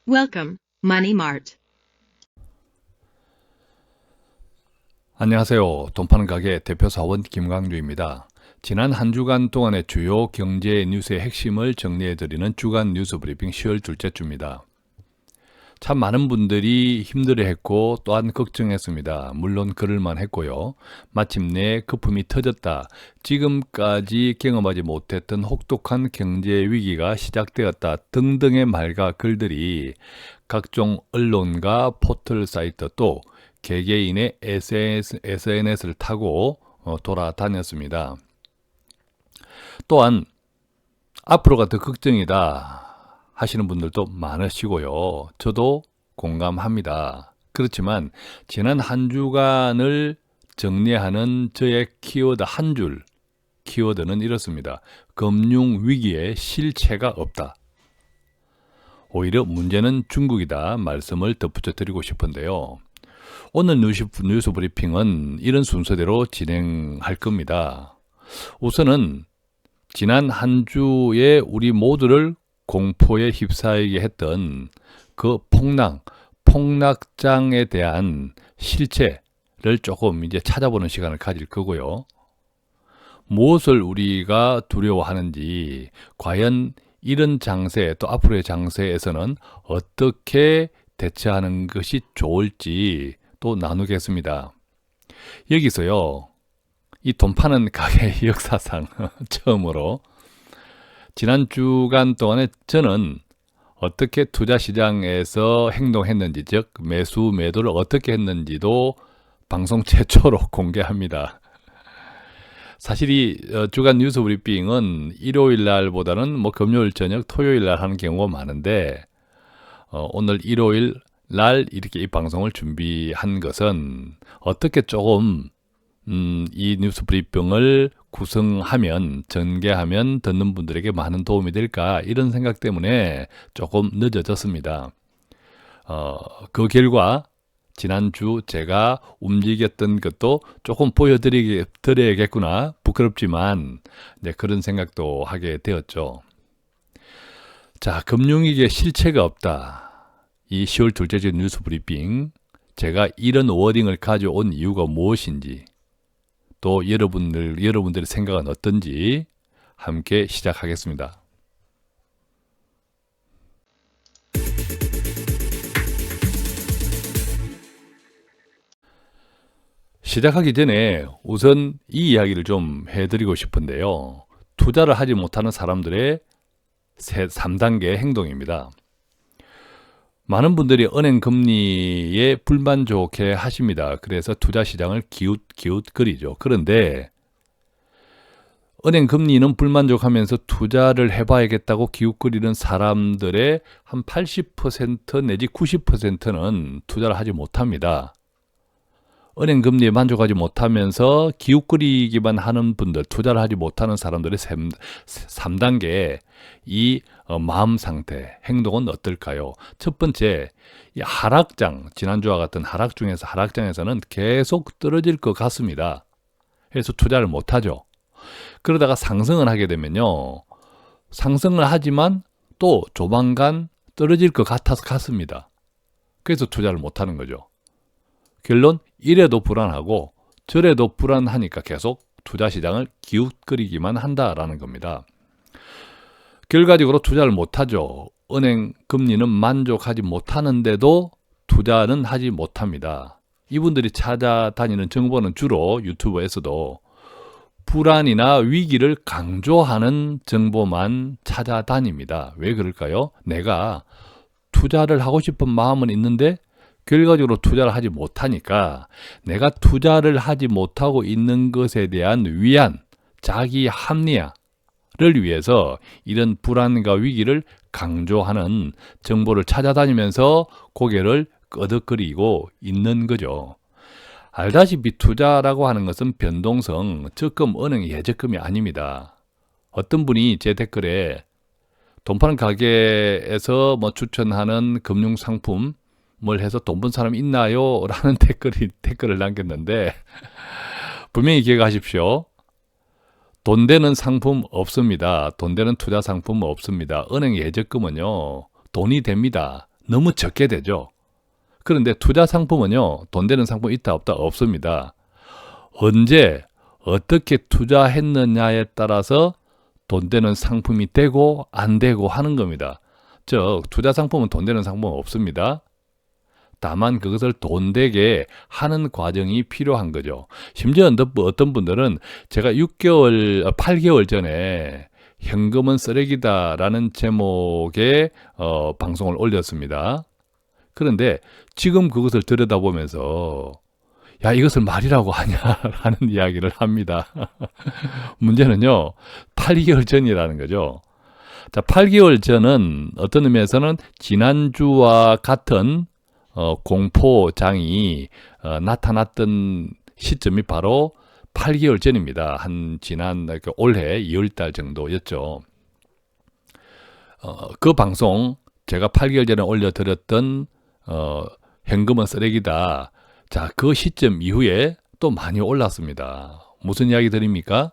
Welcome, Money Mart. 안녕하세요. 돈 파는 가게 대표 사원 김광주입니다. 지난 한 주간 동안의 주요 경제 뉴스의 핵심을 정리해드리는 주간 뉴스 브리핑 10월 둘째 주입니다. 참 많은 분들이 힘들어했고 또한 걱정했습니다. 물론 그럴만 했고요. 마침내 거품이 터졌다. 지금까지 경험하지 못했던 혹독한 경제 위기가 시작되었다. 등등의 말과 글들이 각종 언론과 포털 사이트 또 개개인의 SNS를 타고 돌아다녔습니다. 또한 앞으로가 더 걱정이다 하시는 분들도 많으시고요. 저도 공감합니다. 그렇지만 지난 한 주간을 정리하는 저의 키워드 한 줄, 키워드는 이렇습니다. 금융위기에 실체가 없다. 오히려 문제는 중국이다 말씀을 덧붙여 드리고 싶은데요. 오늘 뉴스 브리핑은 이런 순서대로 진행할 겁니다. 우선은 지난 한 주에 우리 모두를 공포에 휩싸이게 했던 그 폭락장에 대한 실체를 조금 이제 찾아보는 시간을 가질 거고요. 무엇을 우리가 두려워하는지, 과연 이런 장세, 또 앞으로의 장세에서는 어떻게 대처하는 것이 좋을지 또 나누겠습니다. 여기서요, 이 돈 파는 가게 역사상 처음으로 지난 주간 동안에 저는 어떻게 투자 시장에서 행동했는지, 즉 매수 매도를 어떻게 했는지도 방송 최초로 공개합니다. 사실 이 주간 뉴스 브리핑은 일요일 날보다는 금요일 저녁, 토요일 날 하는 경우가 많은데 오늘 일요일 날 이렇게 이 방송을 준비한 것은 어떻게 조금 이 뉴스 브리핑을 구성하면, 전개하면 듣는 분들에게 많은 도움이 될까 이런 생각 때문에 조금 늦어졌습니다. 그 결과 지난주 제가 움직였던 것도 조금 보여드려야겠구나, 부끄럽지만 그런 생각도 하게 되었죠. 자, 금융위기에 실체가 없다. 이 10월 둘째 주 뉴스 브리핑, 제가 이런 워딩을 가져온 이유가 무엇인지, 또 여러분들의 생각은 어떤지 함께 시작하겠습니다. 시작하기 전에 우선 이 이야기를 좀 해드리고 싶은데요. 투자를 하지 못하는 사람들의 3단계 행동입니다. 많은 분들이 은행 금리에 불만족해 하십니다. 그래서 투자 시장을 기웃거리죠. 그런데 은행 금리는 불만족하면서 투자를 해봐야겠다고 기웃거리는 사람들의 한 80% 내지 90%는 투자를 하지 못합니다. 은행 금리에 만족하지 못하면서 기웃거리기만 하는 분들, 투자를 하지 못하는 사람들의 3단계 이 마음 상태, 행동은 어떨까요? 첫 번째, 이 하락장, 지난주와 같은 하락장에서는 계속 떨어질 것 같습니다. 그래서 투자를 못하죠. 그러다가 상승을 하게 되면요, 상승을 하지만 또 조만간 떨어질 것 같습니다. 그래서 투자를 못하는 거죠. 결론, 이래도 불안하고 저래도 불안하니까 계속 투자 시장을 기웃거리기만 한다라는 겁니다. 결과적으로 투자를 못하죠. 은행 금리는 만족하지 못하는데도 투자는 하지 못합니다. 이분들이 찾아다니는 정보는 주로 유튜브에서도 불안이나 위기를 강조하는 정보만 찾아다닙니다. 왜 그럴까요? 내가 투자를 하고 싶은 마음은 있는데 결과적으로 투자를 하지 못하니까 내가 투자를 하지 못하고 있는 것에 대한 위안, 자기 합리화를 위해서 이런 불안과 위기를 강조하는 정보를 찾아다니면서 고개를 끄덕거리고 있는 거죠. 알다시피 투자라고 하는 것은 변동성, 적금, 은행 예적금이 아닙니다. 어떤 분이 제 댓글에 돈 파는 가게에서 추천하는 금융상품 뭘 해서 돈 번 사람 있나요? 라는 댓글을 남겼는데 분명히 기억하십시오. 돈 되는 상품 없습니다. 돈 되는 투자 상품 없습니다. 은행 예적금은요, 돈이 됩니다. 너무 적게 되죠. 그런데 투자 상품은요, 돈 되는 상품 있다 없다 없습니다. 언제 어떻게 투자했느냐에 따라서 돈 되는 상품이 되고 안 되고 하는 겁니다. 즉 투자 상품은 돈 되는 상품은 없습니다. 다만 그것을 돈 되게 하는 과정이 필요한 거죠. 심지어 어떤 분들은 제가 8개월 전에 현금은 쓰레기다라는 제목의 방송을 올렸습니다. 그런데 지금 그것을 들여다보면서 야, 이것을 말이라고 하냐라는 이야기를 합니다. 문제는요, 8개월 전이라는 거죠. 자, 8개월 전은 어떤 의미에서는 지난주와 같은 공포장이 나타났던 시점이 바로 8개월 전입니다. 지난 올해 2월달 정도였죠. 그 방송 제가 8개월 전에 올려드렸던 현금은 쓰레기다. 자, 그 시점 이후에 또 많이 올랐습니다. 무슨 이야기 드립니까?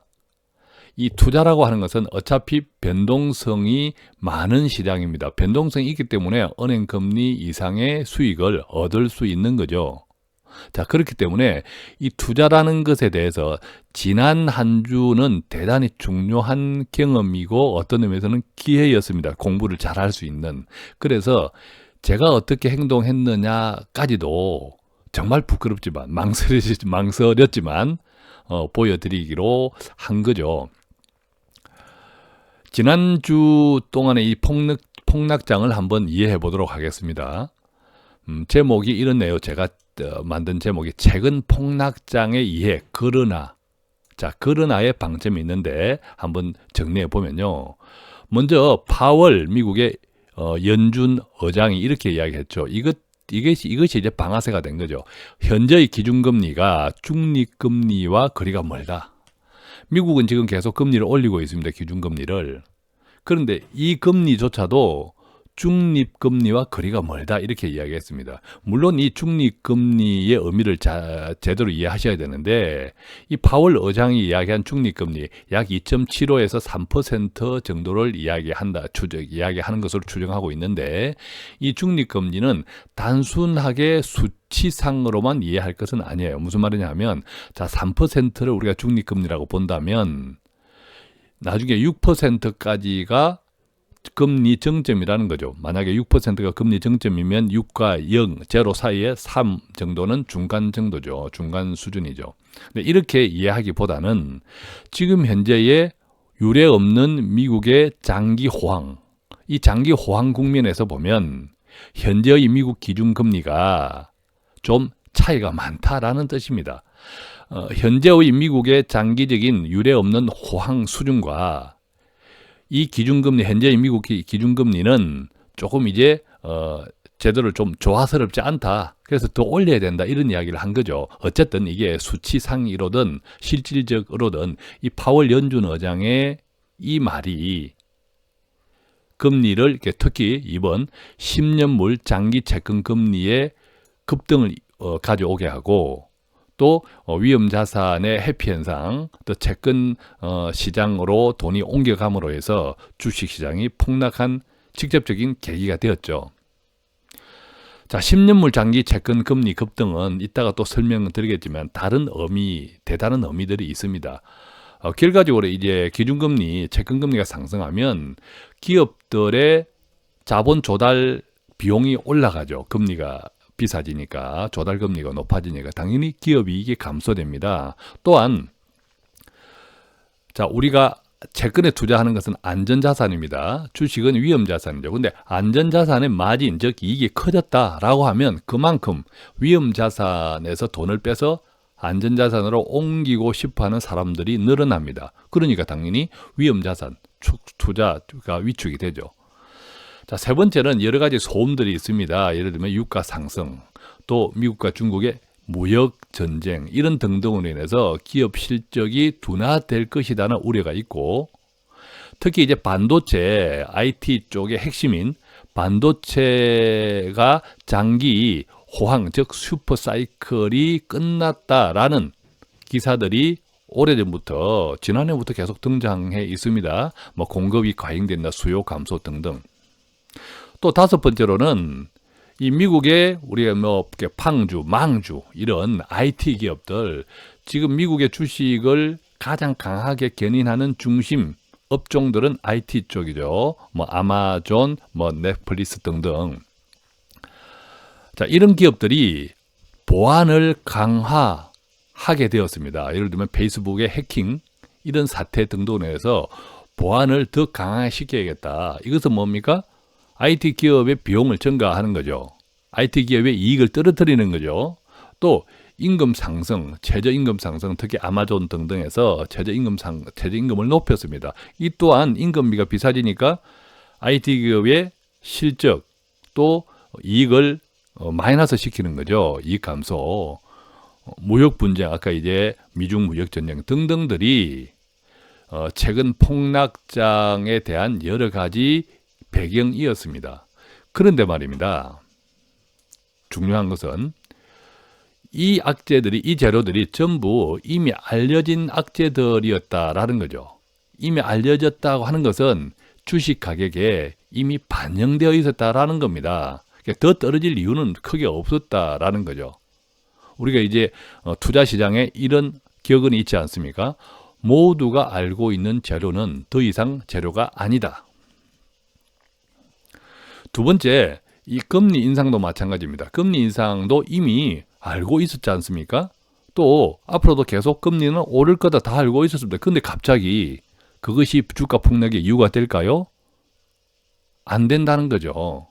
이 투자라고 하는 것은 어차피 변동성이 많은 시장입니다. 변동성이 있기 때문에 은행금리 이상의 수익을 얻을 수 있는 거죠. 자, 그렇기 때문에 이 투자라는 것에 대해서 지난 한 주는 대단히 중요한 경험이고 어떤 의미에서는 기회였습니다. 공부를 잘할 수 있는. 그래서 제가 어떻게 행동했느냐까지도 정말 부끄럽지만 망설였지만 보여드리기로 한 거죠. 지난주 동안의 이 폭락장을 한번 이해해 보도록 하겠습니다. 제목이 이렇네요. 제가 만든 제목이 최근 폭락장의 이해, 그러나. 자, 그러나의 방점이 있는데 한번 정리해 보면요. 먼저 파월 미국의 연준 의장이 이렇게 이야기했죠. 이것이 이제 방아쇠가 된 거죠. 현재의 기준금리가 중립금리와 거리가 멀다. 미국은 지금 계속 금리를 올리고 있습니다. 기준금리를. 그런데 이 금리조차도 중립금리와 거리가 멀다 이렇게 이야기했습니다. 물론 이 중립금리의 의미를 제대로 이해하셔야 되는데 이 파월 의장이 이야기한 중립금리 약 2.75에서 3% 정도를 이야기하는 것으로 추정하고 있는데 이 중립금리는 단순하게 수치상으로만 이해할 것은 아니에요. 무슨 말이냐 하면 자 3%를 우리가 중립금리라고 본다면 나중에 6%까지가 금리 정점이라는 거죠. 만약에 6%가 금리 정점이면 6과 0, 0 사이에 3 정도는 중간 정도죠. 중간 수준이죠. 근데 이렇게 이해하기보다는 지금 현재의 유례 없는 미국의 장기 호황, 이 장기 호황 국면에서 보면 현재의 미국 기준금리가 좀 차이가 많다라는 뜻입니다. 현재의 미국의 장기적인 유례 없는 호황 수준과 이 기준금리, 현재의 미국 기준금리는 조금 이제 제대로 좀 조화스럽지 않다. 그래서 더 올려야 된다. 이런 이야기를 한 거죠. 어쨌든 이게 수치상으로든 실질적으로든 이 파월 연준 의장의 이 말이 금리를 특히 이번 10년물 장기 채권 금리의 급등을 가져오게 하고 또 위험 자산의 회피 현상, 또 채권 시장으로 돈이 옮겨감으로 해서 주식 시장이 폭락한 직접적인 계기가 되었죠. 자, 10년물 장기 채권 금리 급등은 이따가 또 설명을 드리겠지만 다른 대다른 의미들이 있습니다. 결과적으로 이제 기준금리, 채권금리가 상승하면 기업들의 자본 조달 비용이 올라가죠. 금리가 비싸지니까 조달금리가 높아지니까 당연히 기업 이익이 감소됩니다. 또한 자 우리가 채권에 투자하는 것은 안전자산입니다. 주식은 위험자산이죠. 근데 안전자산의 마진, 즉 이익이 커졌다라고 하면 그만큼 위험자산에서 돈을 빼서 안전자산으로 옮기고 싶어하는 사람들이 늘어납니다. 그러니까 당연히 위험자산 투자가 위축이 되죠. 자, 세 번째는 여러 가지 소음들이 있습니다. 예를 들면 유가 상승, 또 미국과 중국의 무역 전쟁 이런 등등으로 인해서 기업 실적이 둔화될 것이라는 우려가 있고 특히 이제 반도체, IT 쪽의 핵심인 반도체가 장기 호황, 즉 슈퍼 사이클이 끝났다라는 기사들이 오래전부터 지난해부터 계속 등장해 있습니다. 뭐 공급이 과잉된다, 수요 감소 등등. 또 다섯 번째로는 이 미국의 우리가 뭐 팡주, 망주 이런 IT 기업들 지금 미국의 주식을 가장 강하게 견인하는 중심 업종들은 IT 쪽이죠. 뭐 아마존, 뭐 넷플릭스 등등. 자, 이런 기업들이 보안을 강화하게 되었습니다. 예를 들면 페이스북의 해킹 이런 사태 등등으로 해서 보안을 더 강화시켜야겠다. 이것은 뭡니까? IT 기업의 비용을 증가하는 거죠. IT 기업의 이익을 떨어뜨리는 거죠. 또 임금 상승, 최저임금 상승, 특히 아마존 등등에서 최저임금을 높였습니다. 이 또한 임금비가 비싸지니까 IT 기업의 실적 또 이익을 마이너스 시키는 거죠. 이익 감소, 무역 분쟁, 아까 이제 미중 무역 전쟁 등등들이 최근 폭락장에 대한 여러 가지 배경이었습니다. 그런데 말입니다. 중요한 것은 이 악재들이, 이 재료들이 전부 이미 알려진 악재들이었다라는 거죠. 이미 알려졌다고 하는 것은 주식 가격에 이미 반영되어 있었다라는 겁니다. 더 떨어질 이유는 크게 없었다라는 거죠. 우리가 이제 투자 시장에 이런 격언이 있지 않습니까? 모두가 알고 있는 재료는 더 이상 재료가 아니다. 두 번째, 이 금리 인상도 마찬가지입니다. 금리 인상도 이미 알고 있었지 않습니까? 또 앞으로도 계속 금리는 오를 거다 다 알고 있었습니다. 근데 갑자기 그것이 주가 폭락의 이유가 될까요? 안 된다는 거죠.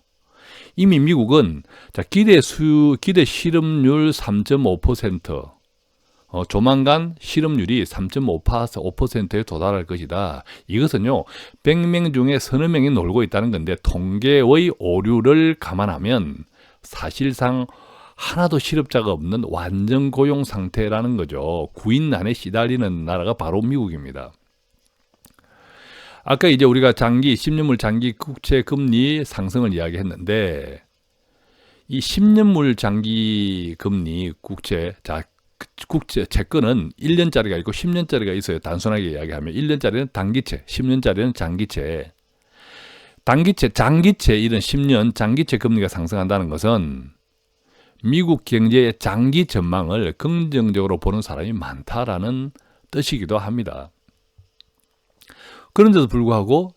이미 미국은 기대 실업률 3.5%, 조만간 실업률이 3.5%에 도달할 것이다. 이것은요, 100명 중에 서너 명이 놀고 있다는 건데 통계의 오류를 감안하면 사실상 하나도 실업자가 없는 완전 고용 상태라는 거죠. 구인난에 시달리는 나라가 바로 미국입니다. 아까 이제 우리가 10년물 장기 국채 금리 상승을 이야기했는데 이 10년물 장기 금리 국채, 국채 채권은 1년짜리가 있고 10년짜리가 있어요. 단순하게 이야기하면 1년짜리는 단기채, 10년짜리는 장기채. 단기채, 장기채 이런 10년 장기채 금리가 상승한다는 것은 미국 경제의 장기 전망을 긍정적으로 보는 사람이 많다라는 뜻이기도 합니다. 그런데도 불구하고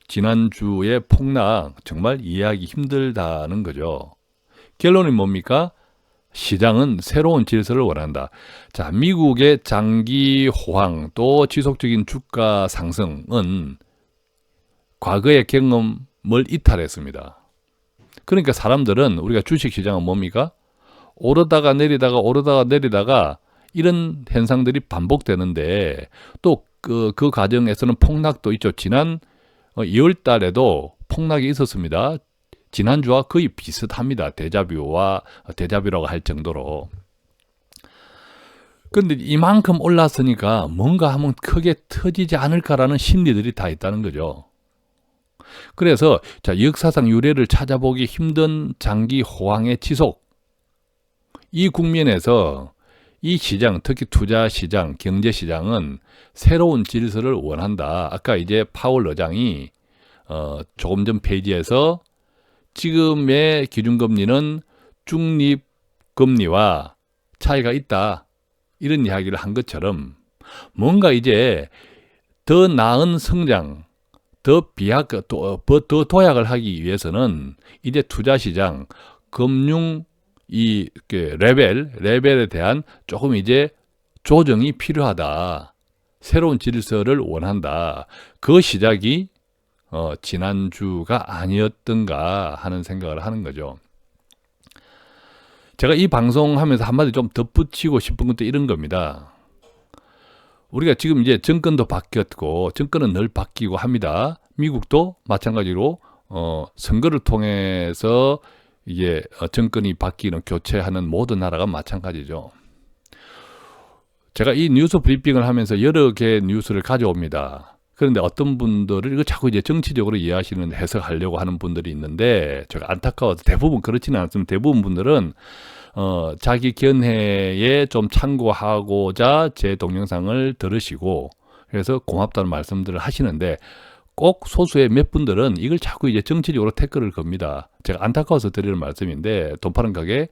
지난주의 폭락 정말 이해하기 힘들다는 거죠. 결론이 뭡니까? 시장은 새로운 질서를 원한다. 자, 미국의 장기 호황 또 지속적인 주가 상승은 과거의 경험을 이탈했습니다. 그러니까 사람들은 우리가 주식시장은 뭡니까? 오르다가 내리다가 오르다가 내리다가 이런 현상들이 반복되는데 또 그 과정에서는 폭락도 있죠. 지난 2월 달에도 폭락이 있었습니다. 지난주와 거의 비슷합니다. 데자뷰라고 할 정도로. 그런데 이만큼 올랐으니까 뭔가 하면 크게 터지지 않을까라는 심리들이 다 있다는 거죠. 그래서 역사상 유례를 찾아보기 힘든 장기 호황의 지속, 이 국면에서 이 시장, 특히 투자 시장, 경제 시장은 새로운 질서를 원한다. 아까 이제 파월 의장이 조금 전 페이지에서 지금의 기준금리는 중립금리와 차이가 있다. 이런 이야기를 한 것처럼 뭔가 이제 더 나은 성장, 더 도약을 하기 위해서는 이제 투자 시장, 금융 이 레벨에 대한 조금 이제 조정이 필요하다. 새로운 질서를 원한다. 그 시작이 지난주가 아니었던가 하는 생각을 하는 거죠. 제가 이 방송하면서 한마디 좀 덧붙이고 싶은 것도 이런 겁니다. 우리가 지금 이제 정권도 바뀌었고 정권은 늘 바뀌고 합니다. 미국도 마찬가지로 선거를 통해서 이게 정권이 바뀌는 교체하는 모든 나라가 마찬가지죠. 제가 이 뉴스 브리핑을 하면서 여러 개의 뉴스를 가져옵니다. 그런데 어떤 분들은 이거 자꾸 이제 정치적으로 이해하시는 해석하려고 하는 분들이 있는데 제가 안타까워서 대부분 그렇지는 않습니다. 대부분 분들은 자기 견해에 좀 참고하고자 제 동영상을 들으시고 그래서 고맙다는 말씀들을 하시는데 꼭 소수의 몇 분들은 이걸 자꾸 이제 정치적으로 태클을 겁니다. 제가 안타까워서 드리는 말씀인데 돈 파는 가게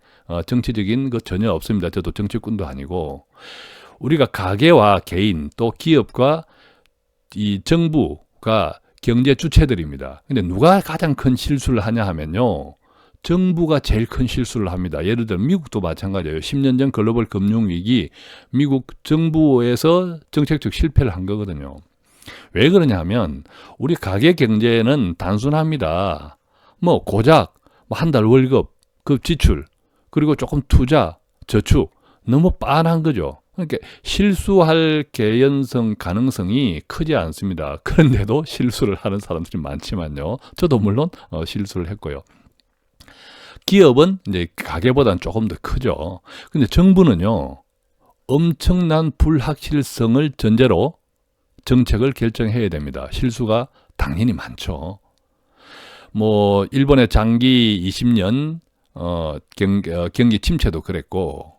정치적인 거 전혀 없습니다. 저도 정치꾼도 아니고 우리가 가게와 개인 또 기업과 이 정부가 경제 주체들입니다. 근데 누가 가장 큰 실수를 하냐 하면요. 정부가 제일 큰 실수를 합니다. 예를 들어 미국도 마찬가지예요. 10년 전 글로벌 금융위기 미국 정부에서 정책적 실패를 한 거거든요. 왜 그러냐 하면 우리 가계 경제는 단순합니다. 뭐 고작 한 달 월급, 그 지출, 그리고 조금 투자, 저축 너무 빤한 거죠. 그러니까 실수할 개연성 가능성이 크지 않습니다. 그런데도 실수를 하는 사람들이 많지만요. 저도 물론 실수를 했고요. 기업은 이제 가계보다는 조금 더 크죠. 근데 정부는요. 엄청난 불확실성을 전제로 정책을 결정해야 됩니다. 실수가 당연히 많죠. 뭐 일본의 장기 20년 경기 침체도 그랬고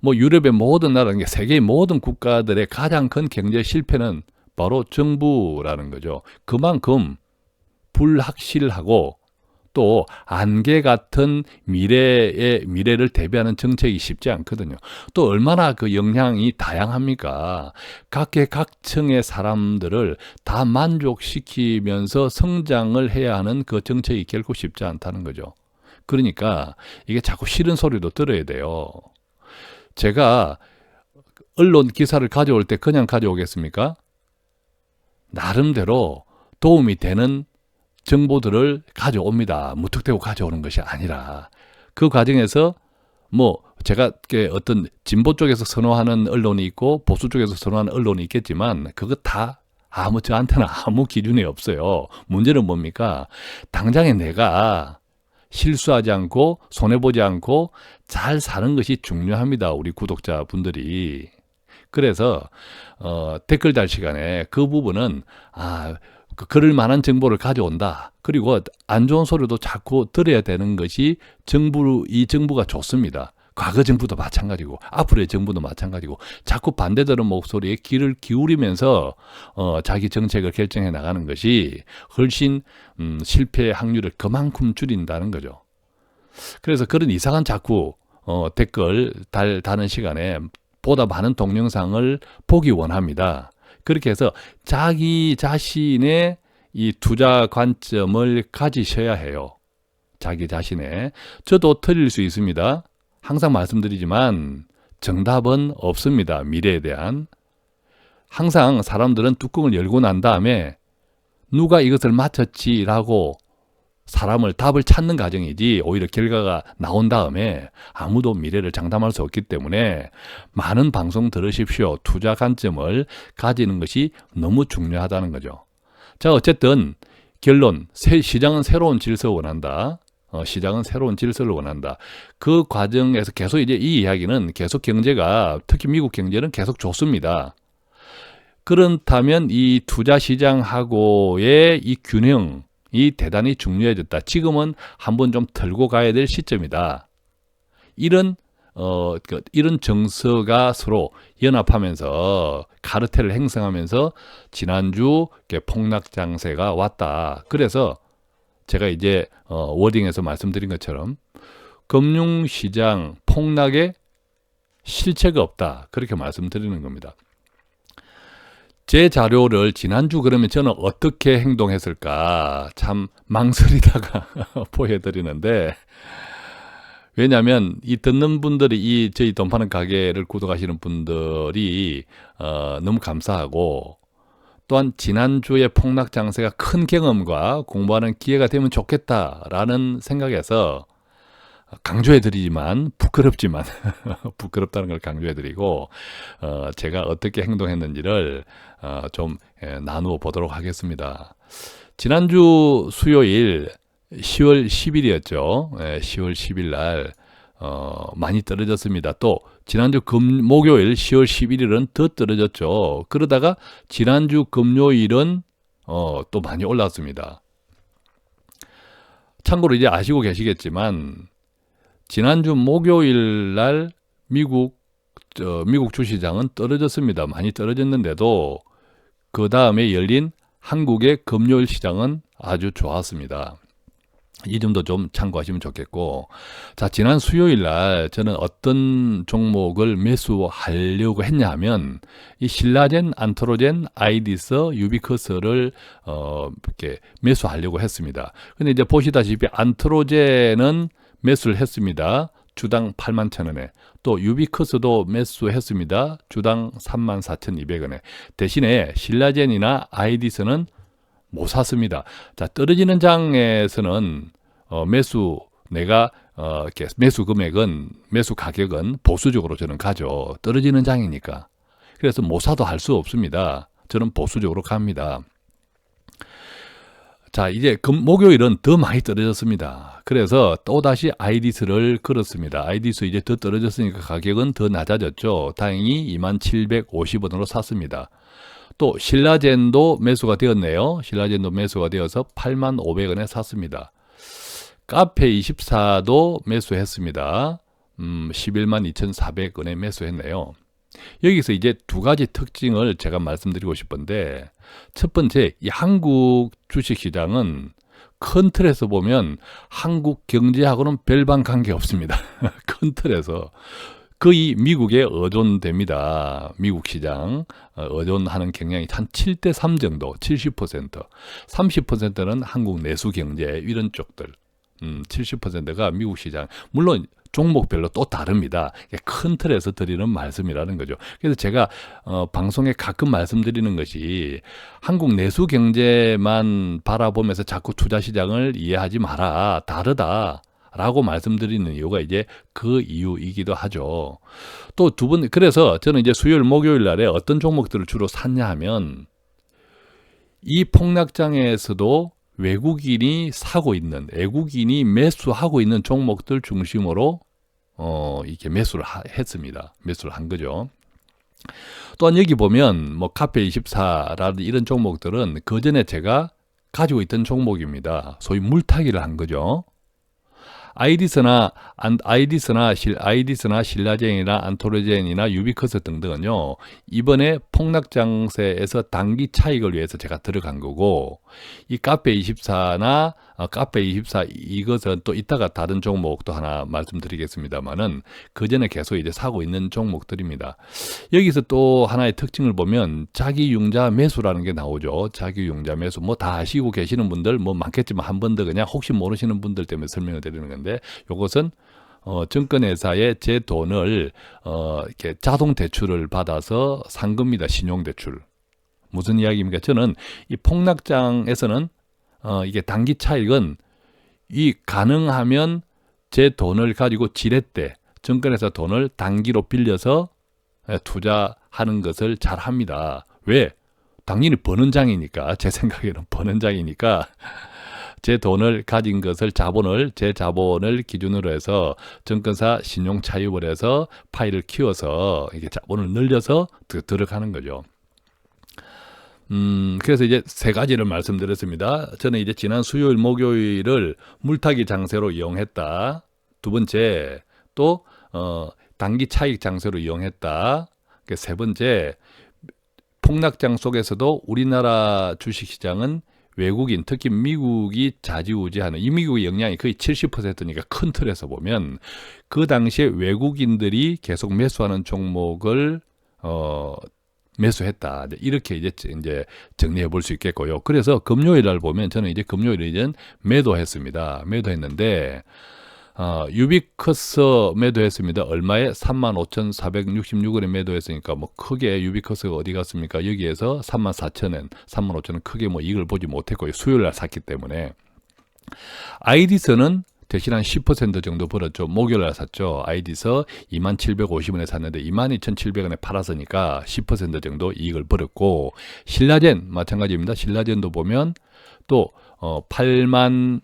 뭐 유럽의 모든 나라, 세계의 모든 국가들의 가장 큰 경제 실패는 바로 정부라는 거죠. 그만큼 불확실하고 또 안개 같은 미래를 대비하는 정책이 쉽지 않거든요. 또 얼마나 그 영향이 다양합니까? 각계각층의 사람들을 다 만족시키면서 성장을 해야 하는 그 정책이 결코 쉽지 않다는 거죠. 그러니까 이게 자꾸 싫은 소리도 들어야 돼요. 제가 언론 기사를 가져올 때 그냥 가져오겠습니까? 나름대로 도움이 되는 정보들을 가져옵니다. 무턱대고 가져오는 것이 아니라 그 과정에서 뭐 제가 어떤 진보 쪽에서 선호하는 언론이 있고 보수 쪽에서 선호하는 언론이 있겠지만 그거 다 저한테는 아무 기준이 없어요. 문제는 뭡니까? 당장에 내가 실수하지 않고 손해보지 않고 잘 사는 것이 중요합니다. 우리 구독자분들이. 그래서 댓글 달 시간에 그 부분은 그럴 만한 정보를 가져온다. 그리고 안 좋은 소리도 자꾸 들어야 되는 것이 이 정부가 좋습니다. 과거 정부도 마찬가지고 앞으로의 정부도 마찬가지고 자꾸 반대되는 목소리에 귀를 기울이면서 자기 정책을 결정해 나가는 것이 훨씬 실패 확률을 그만큼 줄인다는 거죠. 그래서 그런 이상한 자꾸 댓글 다는 시간에 보다 많은 동영상을 보기 원합니다. 그렇게 해서 자기 자신의 이 투자 관점을 가지셔야 해요. 자기 자신의. 저도 틀릴 수 있습니다. 항상 말씀드리지만 정답은 없습니다. 미래에 대한. 항상 사람들은 뚜껑을 열고 난 다음에 누가 이것을 맞췄지라고 답을 찾는 과정이지 오히려 결과가 나온 다음에 아무도 미래를 장담할 수 없기 때문에 많은 방송 들으십시오. 투자 관점을 가지는 것이 너무 중요하다는 거죠. 자, 어쨌든 결론, 시장은 새로운 질서를 원한다. 시장은 새로운 질서를 원한다. 그 과정에서 계속 이제 이 이야기는 계속 경제가 특히 미국 경제는 계속 좋습니다. 그렇다면 이 투자 시장하고의 이 균형 이 대단히 중요해졌다. 지금은 한번 좀 털고 가야 될 시점이다. 이런 정서가 서로 연합하면서 카르텔을 형성하면서 지난주 폭락 장세가 왔다. 그래서 제가 이제 워딩에서 말씀드린 것처럼 금융시장 폭락에 실체가 없다. 그렇게 말씀드리는 겁니다. 제 자료를 지난주 그러면 저는 어떻게 행동했을까 참 망설이다가 보여드리는데 왜냐하면 이 듣는 분들이 저희 돈 파는 가게를 구독하시는 분들이 너무 감사하고 또한 지난주의 폭락 장세가 큰 경험과 공부하는 기회가 되면 좋겠다라는 생각에서 강조해드리지만 부끄럽지만 부끄럽다는 걸 강조해드리고 제가 어떻게 행동했는지를 좀 나누어 보도록 하겠습니다. 지난주 수요일 10월 10일이었죠. 10월 10일 날 많이 떨어졌습니다. 또 지난주 목요일 10월 11일은 더 떨어졌죠. 그러다가 지난주 금요일은 또 많이 올랐습니다. 참고로 이제 아시고 계시겠지만 지난주 목요일 날 미국 주시장은 떨어졌습니다. 많이 떨어졌는데도 그 다음에 열린 한국의 금요일 시장은 아주 좋았습니다. 이 점도 좀 참고하시면 좋겠고, 자, 지난 수요일 날 저는 어떤 종목을 매수하려고 했냐 하면 이 신라젠, 안트로젠, 아이디스, 유비커스를 이렇게 매수하려고 했습니다. 근데 이제 보시다시피 안트로젠은 매수를 했습니다. 주당 81,000원에. 또 유비커스도 매수했습니다. 주당 34,200원에. 대신에 신라젠이나 아이디스는 못 샀습니다. 자, 떨어지는 장에서는 내가 이렇게 매수 금액은, 매수 가격은 보수적으로 저는 가죠. 떨어지는 장이니까. 그래서 못 사도 할 수 없습니다. 저는 보수적으로 갑니다. 자, 이제 목요일은 더 많이 떨어졌습니다. 그래서 또다시 아이디스를 걸었습니다. 아이디스 이제 더 떨어졌으니까 가격은 더 낮아졌죠. 다행히 2750원으로 샀습니다. 또 신라젠도 매수가 되었네요. 신라젠도 매수가 되어서 8500원에 샀습니다. 카페24도 매수했습니다. 112,400원에 매수했네요. 여기서 이제 두 가지 특징을 제가 말씀드리고 싶은데, 첫 번째, 이 한국 주식시장은 큰 틀에서 보면 한국 경제하고는 별반 관계 없습니다. 큰 틀에서. 거의 미국에 의존됩니다. 미국 시장 의존하는 경향이 한 7대3 정도, 70%, 30%는 한국 내수 경제 이런 쪽들, 70%가 미국 시장. 물론 종목별로 또 다릅니다. 큰 틀에서 드리는 말씀이라는 거죠. 그래서 제가 방송에 가끔 말씀드리는 것이 한국 내수 경제만 바라보면서 자꾸 투자 시장을 이해하지 마라. 다르다. 라고 말씀드리는 이유가 이제 그 이유이기도 하죠. 또 그래서 저는 이제 수요일, 목요일 날에 어떤 종목들을 주로 샀냐 하면, 이 폭락장에서도 외국인이 매수하고 있는 종목들 중심으로 이렇게 매수를 했습니다. 매수를 한 거죠. 또한 여기 보면 뭐 카페24라는 이런 종목들은 그 전에 제가 가지고 있던 종목입니다. 소위 물타기를 한 거죠. 아이디스나 신라젠이나 안토로젠이나 유비커스 등등은요, 이번에 폭락장세에서 단기 차익을 위해서 제가 들어간 거고, 이 카페24나 카페24 이것은 또 이따가 다른 종목도 하나 말씀드리겠습니다만은 그 전에 계속 이제 사고 있는 종목들입니다. 여기서 또 하나의 특징을 보면 자기융자 매수라는 게 나오죠. 자기융자 매수. 뭐 다 아시고 계시는 분들 뭐 많겠지만 한 번 더 그냥 혹시 모르시는 분들 때문에 설명을 드리는 건데, 요것은 증권회사에 제 돈을 이렇게 자동 대출을 받아서 산 겁니다. 신용대출. 무슨 이야기입니까? 저는 이 폭락장에서는 이게 단기 차익은 가능하면 제 돈을 가지고 지렛대, 증권회사 돈을 단기로 빌려서 투자하는 것을 잘 합니다. 왜? 당연히 버는 장이니까, 제 생각에는 버는 장이니까 제 돈을 가진 것을 제 자본을 기준으로 해서 증권사 신용 차입을 해서 파일을 키워서 이게 자본을 늘려서 들어가는 거죠. 그래서 이제 세 가지를 말씀드렸습니다. 저는 이제 지난 수요일, 목요일을 물타기 장세로 이용했다. 두 번째, 또 단기 차익 장세로 이용했다. 세 번째, 폭락장 속에서도 우리나라 주식시장은 외국인, 특히 미국이 좌지우지하는, 이 미국의 영향이 거의 70%니까 큰 틀에서 보면 그 당시에 외국인들이 계속 매수하는 종목을 매수했다. 이렇게 이제 정리해 볼 수 있겠고요. 그래서 금요일 날 보면 저는 이제 금요일에 매도했습니다. 매도했는데, 유비커스 매도했습니다. 얼마에? 35,466원에 매도했으니까 뭐 크게 유비커스가 어디 갔습니까? 여기에서 34,000원, 35,000원 크게 뭐 이익을 보지 못했고요. 수요일 날 샀기 때문에. 아이디스는 대신 한 10% 정도 벌었죠. 목요일 날 샀죠. 아이디스 2750원에 샀는데 22,700원에 팔았으니까 10% 정도 이익을 벌었고, 신라젠 마찬가지입니다. 신라젠도 보면 또 8만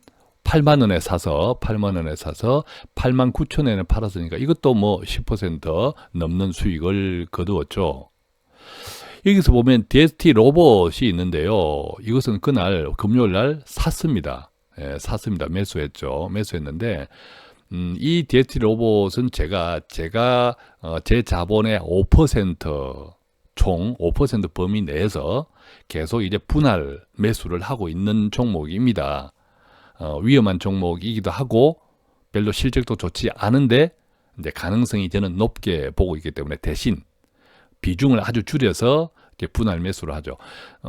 원에 사서 89,000원에 팔았으니까 이것도 뭐 10% 넘는 수익을 거두었죠. 여기서 보면 DST 로봇이 있는데요. 이것은 그날 금요일 날 샀습니다. 샀습니다. 매수했는데, 이 DST 로봇은 제가 제 자본의 5% 총 5% 범위 내에서 계속 이제 분할 매수를 하고 있는 종목입니다. 위험한 종목이기도 하고 별로 실적도 좋지 않은데 이제 가능성이 저는 높게 보고 있기 때문에 대신 비중을 아주 줄여서 이렇게 분할 매수를 하죠.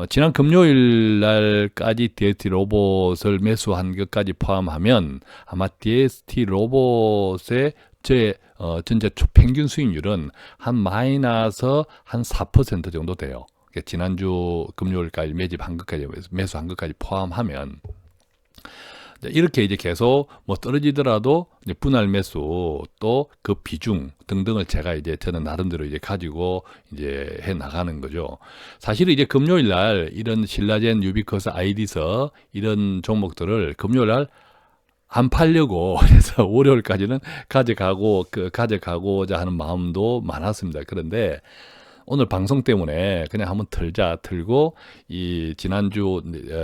지난 금요일 날까지 DST 로봇을 매수한 것까지 포함하면 아마 DST 로봇의 전체 평균 수익률은 한 마이너스 한 4% 정도 돼요. 지난주 금요일까지 매집한 것까지, 매수한 것까지 포함하면. 이렇게 이제 계속 뭐 떨어지더라도 이제 분할 매수 또 그 비중 등등을 제가 이제 저는 나름대로 이제 가지고 이제 해 나가는 거죠. 사실은 이제 금요일 날 이런 신라젠, 유비커스, 아이디서 이런 종목들을 금요일 날 안 팔려고 그래서 월요일까지는 가져가고자 하는 마음도 많았습니다. 그런데 오늘 방송 때문에 그냥 한번 틀고 이 지난주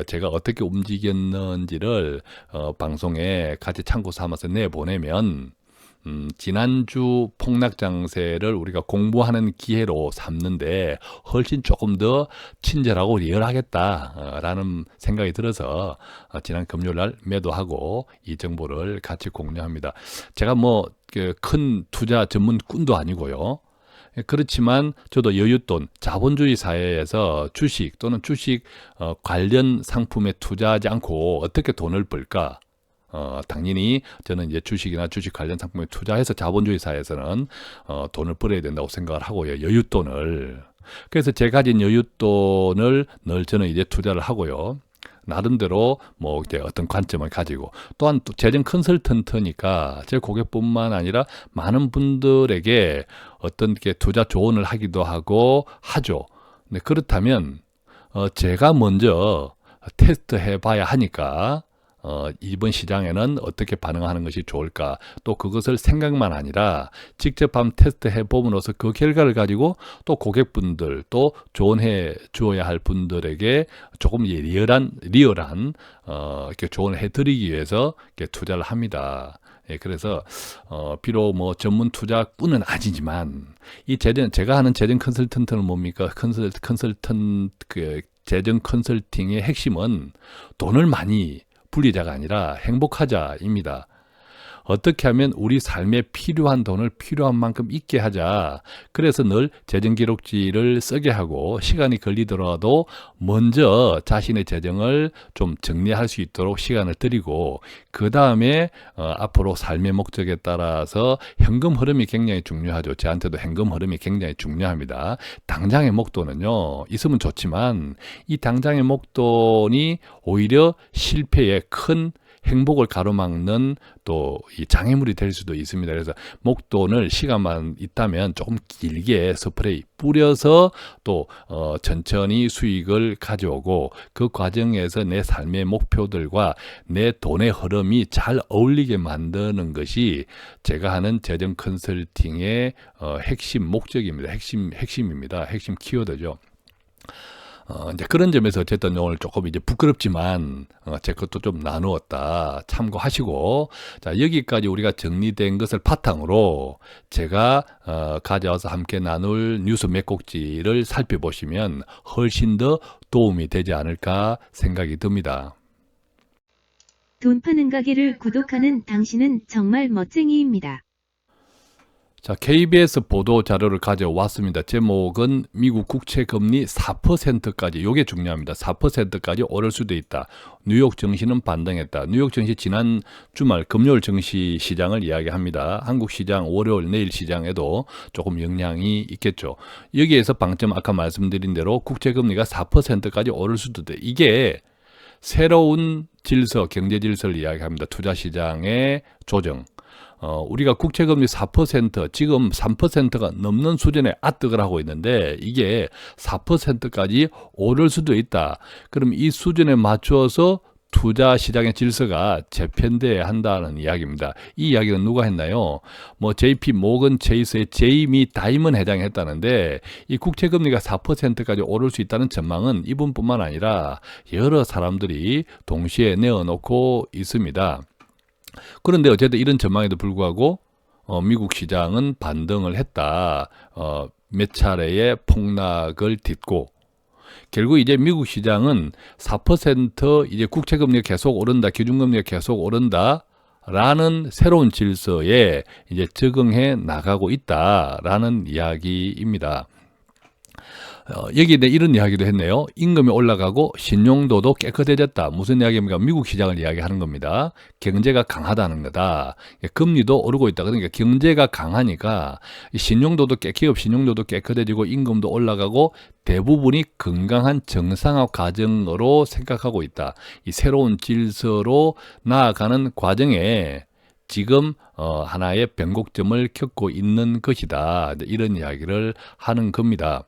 제가 어떻게 움직였는지를 방송에 같이 참고 삼아서 내보내면 지난주 폭락 장세를 우리가 공부하는 기회로 삼는데 훨씬 조금 더 친절하고 리얼하겠다라는 생각이 들어서 지난 금요일 날 매도하고 이 정보를 같이 공유합니다. 제가 뭐 큰 투자 전문꾼도 아니고요. 그렇지만 저도 여윳돈, 자본주의 사회에서 주식 또는 주식 관련 상품에 투자하지 않고 어떻게 돈을 벌까? 당연히 저는 이제 주식이나 주식 관련 상품에 투자해서 자본주의 사회에서는 돈을 벌어야 된다고 생각을 하고요. 여윳돈을. 그래서 제가 가진 여윳돈을 늘 저는 이제 투자를 하고요. 나름대로 뭐 이제 어떤 관점을 가지고 또한 재정 컨설턴트니까 제 고객뿐만 아니라 많은 분들에게 어떤 게 투자 조언을 하기도 하고 하죠. 근데 그렇다면 제가 먼저 테스트 해봐야 하니까 이번 시장에는 어떻게 반응하는 것이 좋을까? 또 그것을 생각만 아니라 직접 한번 테스트해 봄으로써 그 결과를 가지고 또 고객분들 또 조언해 주어야 할 분들에게 조금 리얼한 이렇게 조언을 해드리기 위해서 이렇게 투자를 합니다. 예, 그래서 비록 뭐 전문 투자꾼은 아니지만 이 제가 하는 재정 컨설턴트는 뭡니까? 재정 컨설팅의 핵심은 돈을 많이 불리자가 아니라 행복하자입니다. 어떻게 하면 우리 삶에 필요한 돈을 필요한 만큼 있게 하자. 그래서 늘 재정기록지를 쓰게 하고 시간이 걸리더라도 먼저 자신의 재정을 좀 정리할 수 있도록 시간을 들이고 그 다음에 앞으로 삶의 목적에 따라서 현금 흐름이 굉장히 중요하죠. 저한테도 현금 흐름이 굉장히 중요합니다. 당장의 목돈은요. 있으면 좋지만 이 당장의 목돈이 오히려 실패에 큰 행복을 가로막는 또 이 장애물이 될 수도 있습니다. 그래서 목돈을 시간만 있다면 조금 길게 스프레이 뿌려서 또 천천히 수익을 가져오고 그 과정에서 내 삶의 목표들과 내 돈의 흐름이 잘 어울리게 만드는 것이 제가 하는 재정 컨설팅의 핵심 목적입니다. 핵심입니다. 핵심 키워드죠. 이제 그런 점에서 어쨌든 오늘 조금 이제 부끄럽지만 제 것도 좀 나누었다 참고하시고 자 여기까지 우리가 정리된 것을 바탕으로 제가 가져와서 함께 나눌 뉴스 몇 곡지를 살펴보시면 훨씬 더 도움이 되지 않을까 생각이 듭니다. 돈 파는 가게를 구독하는 당신은 정말 멋쟁이입니다. 자, KBS 보도 자료를 가져왔습니다. 제목은 미국 국채 금리 4%까지, 이게 중요합니다. 4%까지 오를 수도 있다. 뉴욕 증시는 반등했다. 뉴욕 증시 지난 주말 금요일 증시 시장을 이야기합니다. 한국 시장 월요일 내일 시장에도 조금 영향이 있겠죠. 여기에서 방점 아까 말씀드린 대로 국채 금리가 4%까지 오를 수도 있다. 이게 새로운 질서, 경제 질서를 이야기합니다. 투자 시장의 조정. 우리가 국채금리 4%, 지금 3%가 넘는 수준에 압득을 하고 있는데 이게 4%까지 오를 수도 있다. 그럼 이 수준에 맞추어서 투자 시장의 질서가 재편돼야 한다는 이야기입니다. 이 이야기는 누가 했나요? 뭐 JP 모건 체이스의 제이미 다이먼 회장이 했다는데 이 국채금리가 4%까지 오를 수 있다는 전망은 이분뿐만 아니라 여러 사람들이 동시에 내어놓고 있습니다. 그런데 어쨌든 이런 전망에도 불구하고 미국 시장은 반등을 했다. 몇 차례의 폭락을 딛고 결국 이제 미국 시장은 4% 이제 국채금리가 계속 오른다, 기준금리가 계속 오른다라는 새로운 질서에 이제 적응해 나가고 있다라는 이야기입니다. 여기에 이런 이야기도 했네요. 임금이 올라가고 신용도도 깨끗해졌다. 무슨 이야기입니까? 미국 시장을 이야기하는 겁니다. 경제가 강하다는 거다. 금리도 오르고 있다. 그러니까 경제가 강하니까 신용도도 기업 신용도도 깨끗해지고 임금도 올라가고 대부분이 건강한 정상화 과정으로 생각하고 있다. 이 새로운 질서로 나아가는 과정에 지금 하나의 변곡점을 겪고 있는 것이다. 이런 이야기를 하는 겁니다.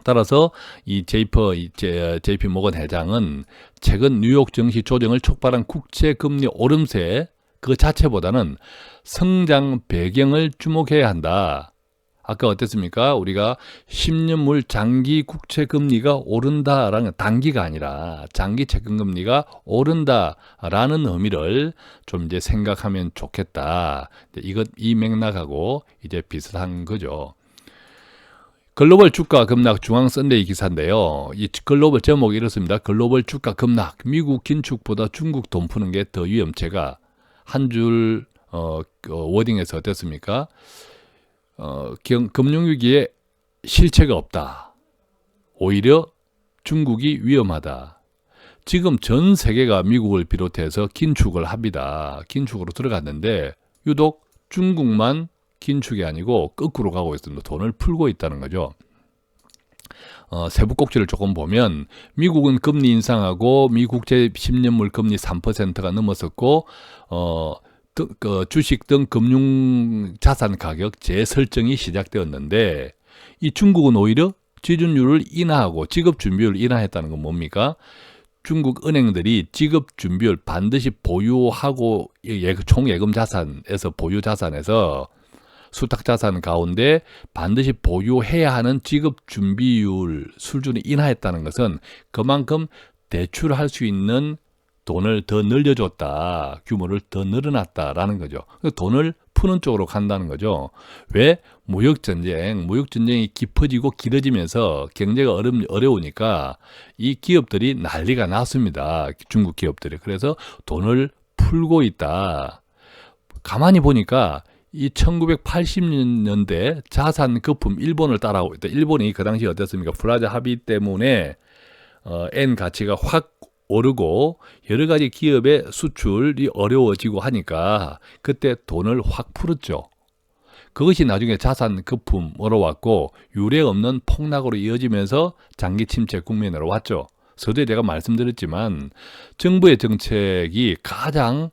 따라서 이 JP 모건 회장은 최근 뉴욕 증시 조정을 촉발한 국채 금리 오름세 그 자체보다는 성장 배경을 주목해야 한다. 아까 어땠습니까? 우리가 10년물 장기 국채 금리가 오른다라는 단기가 아니라 장기 채권 금리가 오른다라는 의미를 좀 이제 생각하면 좋겠다. 이 맥락하고 이제 비슷한 거죠. 글로벌 주가 급락 중앙 썬데이 기사인데요. 이 글로벌 제목이 이렇습니다. 글로벌 주가 급락. 미국 긴축보다 중국 돈 푸는 게 더 위험체가 한 줄 워딩에서 어땠습니까? 금융위기에 실체가 없다. 오히려 중국이 위험하다. 지금 전 세계가 미국을 비롯해서 긴축을 합니다. 긴축으로 들어갔는데 유독 중국만 긴축이 아니고 거꾸로 가고 있습니다. 돈을 풀고 있다는 거죠. 세부 꼭지를 조금 보면 미국은 금리 인상하고 미국제 10년물 금리 3%가 넘었었고 주식 등 금융자산 가격 재설정이 시작되었는데 이 중국은 오히려 지준율을 인하하고 지급준비율을 인하했다는 건 뭡니까? 중국 은행들이 지급준비율 반드시 보유하고 총예금 자산에서 보유 자산에서 수탁자산 가운데 반드시 보유해야 하는 지급준비율 수준이 인하했다는 것은 그만큼 대출할 수 있는 돈을 더 늘려줬다. 규모를 더 늘어났다라는 거죠. 돈을 푸는 쪽으로 간다는 거죠. 왜? 무역전쟁이 깊어지고 길어지면서 경제가 어려우니까 이 기업들이 난리가 났습니다. 중국 기업들이. 그래서 돈을 풀고 있다. 가만히 보니까 이 1980년대 자산 거품 일본을 따라오고 있다. 일본이 그 당시 어땠습니까? 플라자 합의 때문에 엔 가치가 확 오르고 여러 가지 기업의 수출이 어려워지고 하니까 그때 돈을 확 풀었죠. 그것이 나중에 자산 거품으로 왔고 유례 없는 폭락으로 이어지면서 장기 침체 국면으로 왔죠. 서두에 제가 말씀드렸지만 정부의 정책이 가장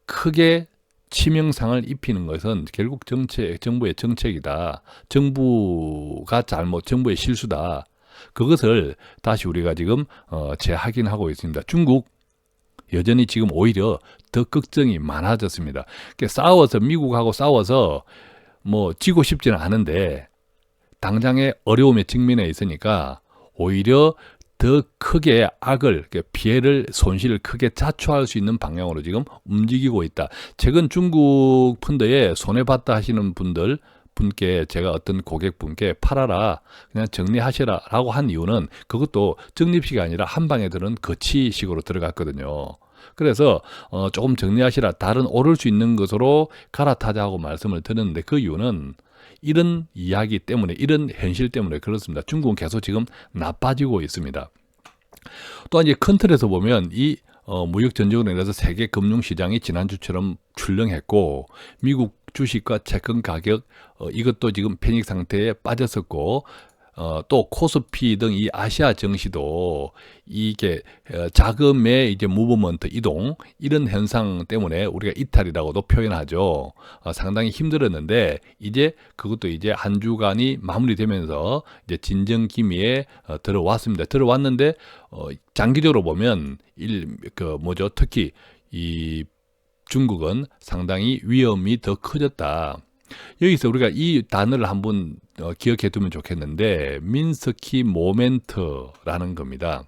크게 치명상을 입히는 것은 결국 정부의 정책이다. 정부의 실수다. 그것을 다시 우리가 지금 재확인하고 있습니다. 중국 여전히 지금 오히려 더 걱정이 많아졌습니다. 미국하고 싸워서 뭐 지고 싶지는 않은데 당장의 어려움에 직면해 있으니까 오히려 더 크게 피해를 손실을 크게 자초할 수 있는 방향으로 지금 움직이고 있다. 최근 중국 펀드에 손해봤다 하시는 분께 제가 어떤 고객분께 팔아라, 그냥 정리하시라 라고 한 이유는 그것도 적립식이 아니라 한 방에 드는 거치식으로 들어갔거든요. 그래서 조금 정리하시라, 다른 오를 수 있는 것으로 갈아타자고 말씀을 드렸는데 그 이유는 이런 이야기 때문에, 이런 현실 때문에 그렇습니다. 중국은 계속 지금 나빠지고 있습니다. 또한 이제 큰 틀에서 보면 이 무역 전쟁으로 인해서 세계 금융시장이 지난주처럼 출렁했고 미국 주식과 채권 가격 이것도 지금 패닉 상태에 빠졌었고 또 코스피 등 이 아시아 증시도 이게 자금의 이제 무브먼트 이동 이런 현상 때문에 우리가 이탈이라고도 표현하죠. 상당히 힘들었는데 이제 그것도 이제 한 주간이 마무리되면서 이제 진정 기미에 들어왔습니다. 들어왔는데 장기적으로 보면 특히 이 중국은 상당히 위험이 더 커졌다. 여기서 우리가 이 단어를 한번 기억해 두면 좋겠는데 민스키 모멘트라는 겁니다.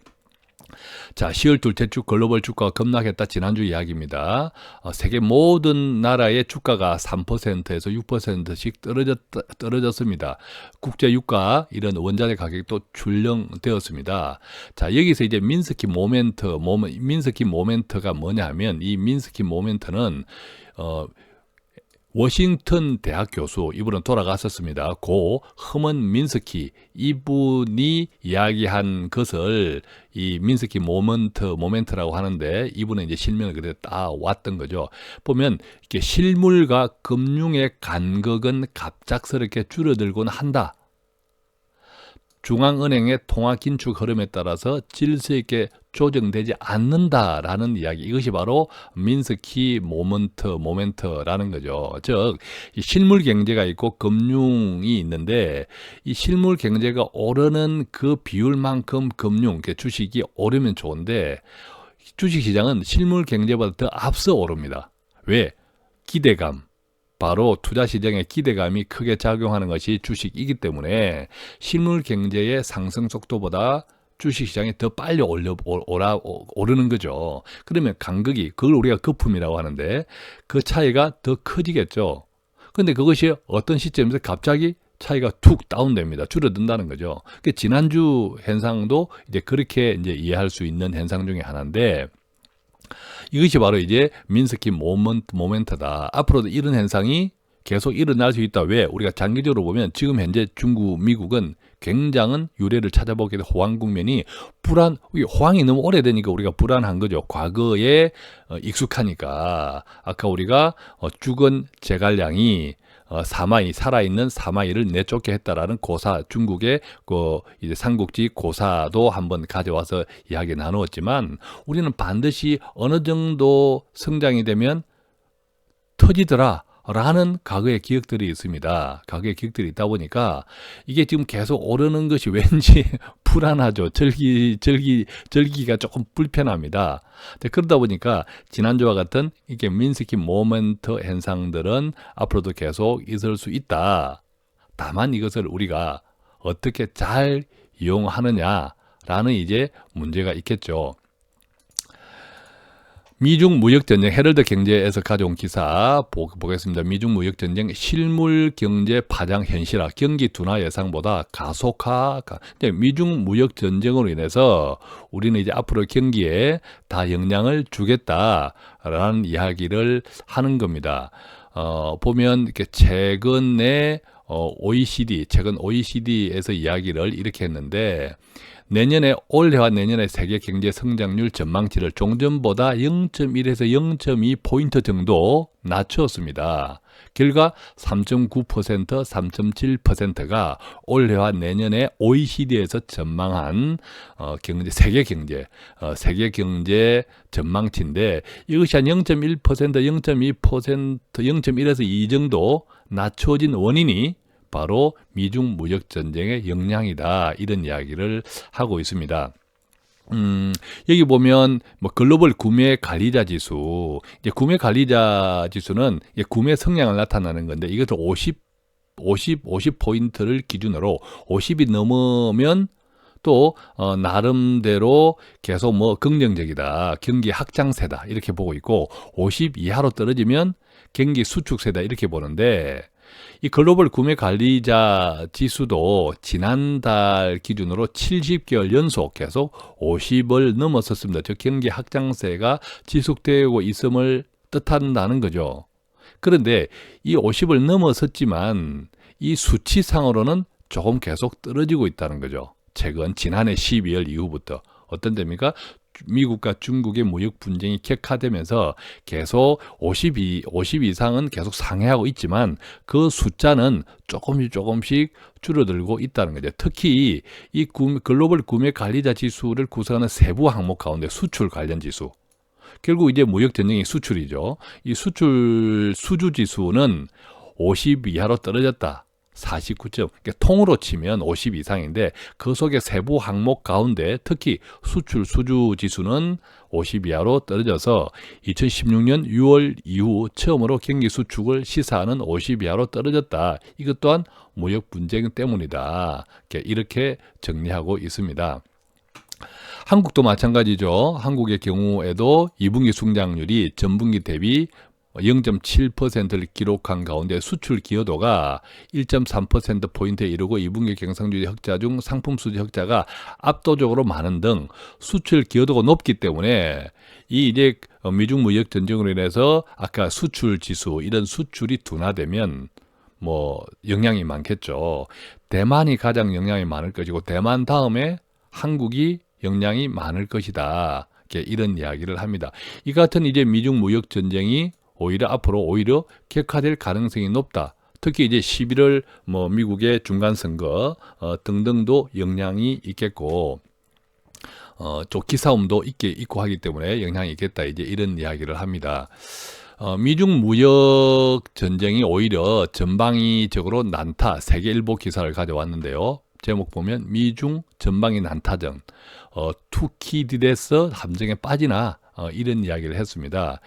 자, 10월 둘째 주 글로벌 주가가 급락했다. 지난주 이야기입니다. 세계 모든 나라의 주가가 3%에서 6%씩 떨어졌습니다. 국제 유가 이런 원자재 가격도 출렁되었습니다. 자, 여기서 이제 민스키 모멘트가 뭐냐 하면 이 민스키 모멘트는 워싱턴 대학 교수, 이분은 돌아갔었습니다. 고 허먼 민스키, 이분이 이야기한 것을 이 민스키 모멘트라고 하는데, 이분은 이제 실명을 그대로 따왔던 거죠. 보면 이렇게 실물과 금융의 간극은 갑작스럽게 줄어들곤 한다. 중앙은행의 통화 긴축 흐름에 따라서 질서 있게 조정되지 않는다라는 이야기. 이것이 바로 민스키 모멘트라는 거죠. 즉, 이 실물 경제가 있고 금융이 있는데, 이 실물 경제가 오르는 그 비율만큼 금융, 주식이 오르면 좋은데, 주식 시장은 실물 경제보다 더 앞서 오릅니다. 왜? 기대감. 바로 투자 시장의 기대감이 크게 작용하는 것이 주식이기 때문에 실물 경제의 상승 속도보다 주식 시장이 더 빨리 오르는 거죠. 그러면 간극이, 그걸 우리가 거품이라고 하는데 그 차이가 더 커지겠죠. 근데 그것이 어떤 시점에서 갑자기 차이가 툭 다운됩니다. 줄어든다는 거죠. 지난주 현상도 이제 그렇게 이제 이해할 수 있는 현상 중에 하나인데, 이것이 바로 이제 민스키 모멘트다. 앞으로도 이런 현상이 계속 일어날 수 있다. 왜? 우리가 장기적으로 보면 지금 현재 중국, 미국은 굉장한 유례를 찾아보게 돼 호황 국면이 호황이 너무 오래되니까 우리가 불안한 거죠. 과거에 익숙하니까. 아까 우리가 죽은 제갈량이 살아있는 사마이를 내쫓게 했다라는 고사, 중국의 이제 삼국지 고사도 한번 가져와서 이야기 나누었지만, 우리는 반드시 어느 정도 성장이 되면 터지더라 라는 과거의 기억들이 있습니다. 과거의 기억들이 있다 보니까 이게 지금 계속 오르는 것이 왠지 불안하죠. 절기가 조금 불편합니다. 그러다 보니까 지난주와 같은 이게 민스키 모멘트 현상들은 앞으로도 계속 있을 수 있다. 다만 이것을 우리가 어떻게 잘 이용하느냐라는 이제 문제가 있겠죠. 미중 무역전쟁, 헤럴드 경제에서 가져온 기사 보겠습니다. 미중 무역전쟁 실물 경제 파장 현실화, 경기 둔화 예상보다 가속화. 미중 무역전쟁으로 인해서 우리는 이제 앞으로 경기에 다 영향을 주겠다라는 이야기를 하는 겁니다. 보면 이렇게 최근 OECD에서 이야기를 이렇게 했는데, 올해와 내년의 세계 경제 성장률 전망치를 종전보다 0.1에서 0.2포인트 정도 낮추었습니다. 결과 3.9%, 3.7%가 올해와 내년에 OECD에서 전망한 세계 경제 전망치인데, 이것이 한 0.1%, 0.2%, 0.1에서 2 정도 낮춰진 원인이 바로 미중 무역 전쟁의 영향이다. 이런 이야기를 하고 있습니다. 여기 보면 글로벌 구매 관리자 지수, 이제 구매 관리자 지수는 구매 성향을 나타내는 건데, 이것을 50포인트를 기준으로 50이 넘으면 또 나름대로 계속 긍정적이다, 경기 확장세다 이렇게 보고 있고, 50 이하로 떨어지면 경기 수축세다 이렇게 보는데, 이 글로벌 구매 관리자 지수도 지난달 기준으로 70개월 연속 계속 50을 넘었었습니다. 즉 경기 확장세가 지속되고 있음을 뜻한다는 거죠. 그런데 이 50을 넘었었지만 이 수치상으로는 조금 계속 떨어지고 있다는 거죠. 최근 지난해 12월 이후부터. 어떤 데입니까? 미국과 중국의 무역 분쟁이 격화되면서 계속 50 이상은 계속 상회하고 있지만 그 숫자는 조금씩 줄어들고 있다는 거죠. 특히 이 글로벌 구매 관리자 지수를 구성하는 세부 항목 가운데 수출 관련 지수, 결국 이제 무역 전쟁이 수출이죠. 이 수출 수주 지수는 50 이하로 떨어졌다. 49점. 그러니까 통으로 치면 50 이상인데, 그 속에 세부 항목 가운데 특히 수출 수주 지수는 50 이하로 떨어져서 2016년 6월 이후 처음으로 경기 수축을 시사하는 50 이하로 떨어졌다. 이것 또한 무역 분쟁 때문이다. 이렇게 정리하고 있습니다. 한국도 마찬가지죠. 한국의 경우에도 2분기 성장률이 전분기 대비 0.7%를 기록한 가운데 수출 기여도가 1.3%포인트에 이르고 2분기 경상주의 흑자 중 상품 수지 흑자가 압도적으로 많은 등 수출 기여도가 높기 때문에 이 이제 미중 무역 전쟁으로 인해서 아까 수출 지수 이런 수출이 둔화되면 뭐 영향이 많겠죠. 대만이 가장 영향이 많을 것이고 대만 다음에 한국이 영향이 많을 것이다. 이런 이야기를 합니다. 이 같은 이제 미중 무역 전쟁이 오히려 앞으로 오히려 격화될 가능성이 높다. 특히 이제 11월 뭐 미국의 중간 선거 등등도 영향이 있겠고 조기 싸움도 있고 하기 때문에 영향이 있겠다. 이제 이런 이야기를 합니다. 미중 무역 전쟁이 오히려 전방위적으로 난타 세계일보 기사를 가져왔는데요. 제목 보면 미중 전방위 난타전 투키디데스 함정에 빠지나 이런 이야기를 했습니다.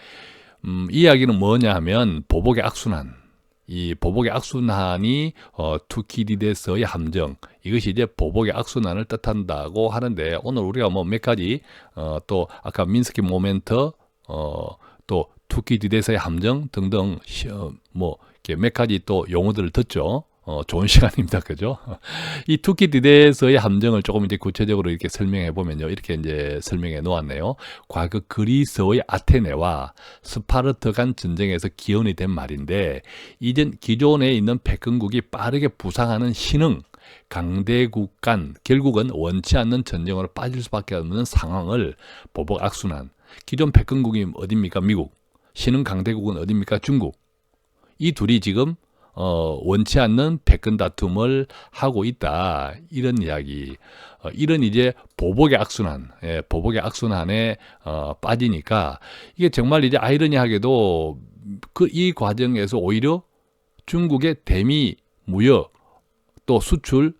이 이야기는 뭐냐 하면 보복의 악순환. 이 보복의 악순환이 투키디데스의 함정. 이것이 이제 보복의 악순환을 뜻한다고 하는데 오늘 우리가 뭐 몇 가지 또 아까 민스키 모멘트 또 투키디데스의 함정 등등 뭐 이렇게 몇 가지 또 용어들을 듣죠. 좋은 시간입니다. 그죠? 이 투키디데스의 함정을 조금 이제 구체적으로 이렇게 설명해 보면요. 이렇게 이제 설명해 놓았네요. 과거 그리스의 아테네와 스파르타 간 전쟁에서 기원이 된 말인데, 이전 기존에 있는 패권국이 빠르게 부상하는 신흥, 강대국 간 결국은 원치 않는 전쟁으로 빠질 수밖에 없는 상황을 보복 악순환. 기존 패권국이 어딥니까? 미국. 신흥 강대국은 어딥니까? 중국. 이 둘이 지금 원치 않는 패권 다툼을 하고 있다. 이런 이야기. 이런 이제 보복의 악순환, 보복의 악순환에 빠지니까 이게 정말 이제 아이러니하게도 이 과정에서 오히려 중국의 대미 무역 또 수출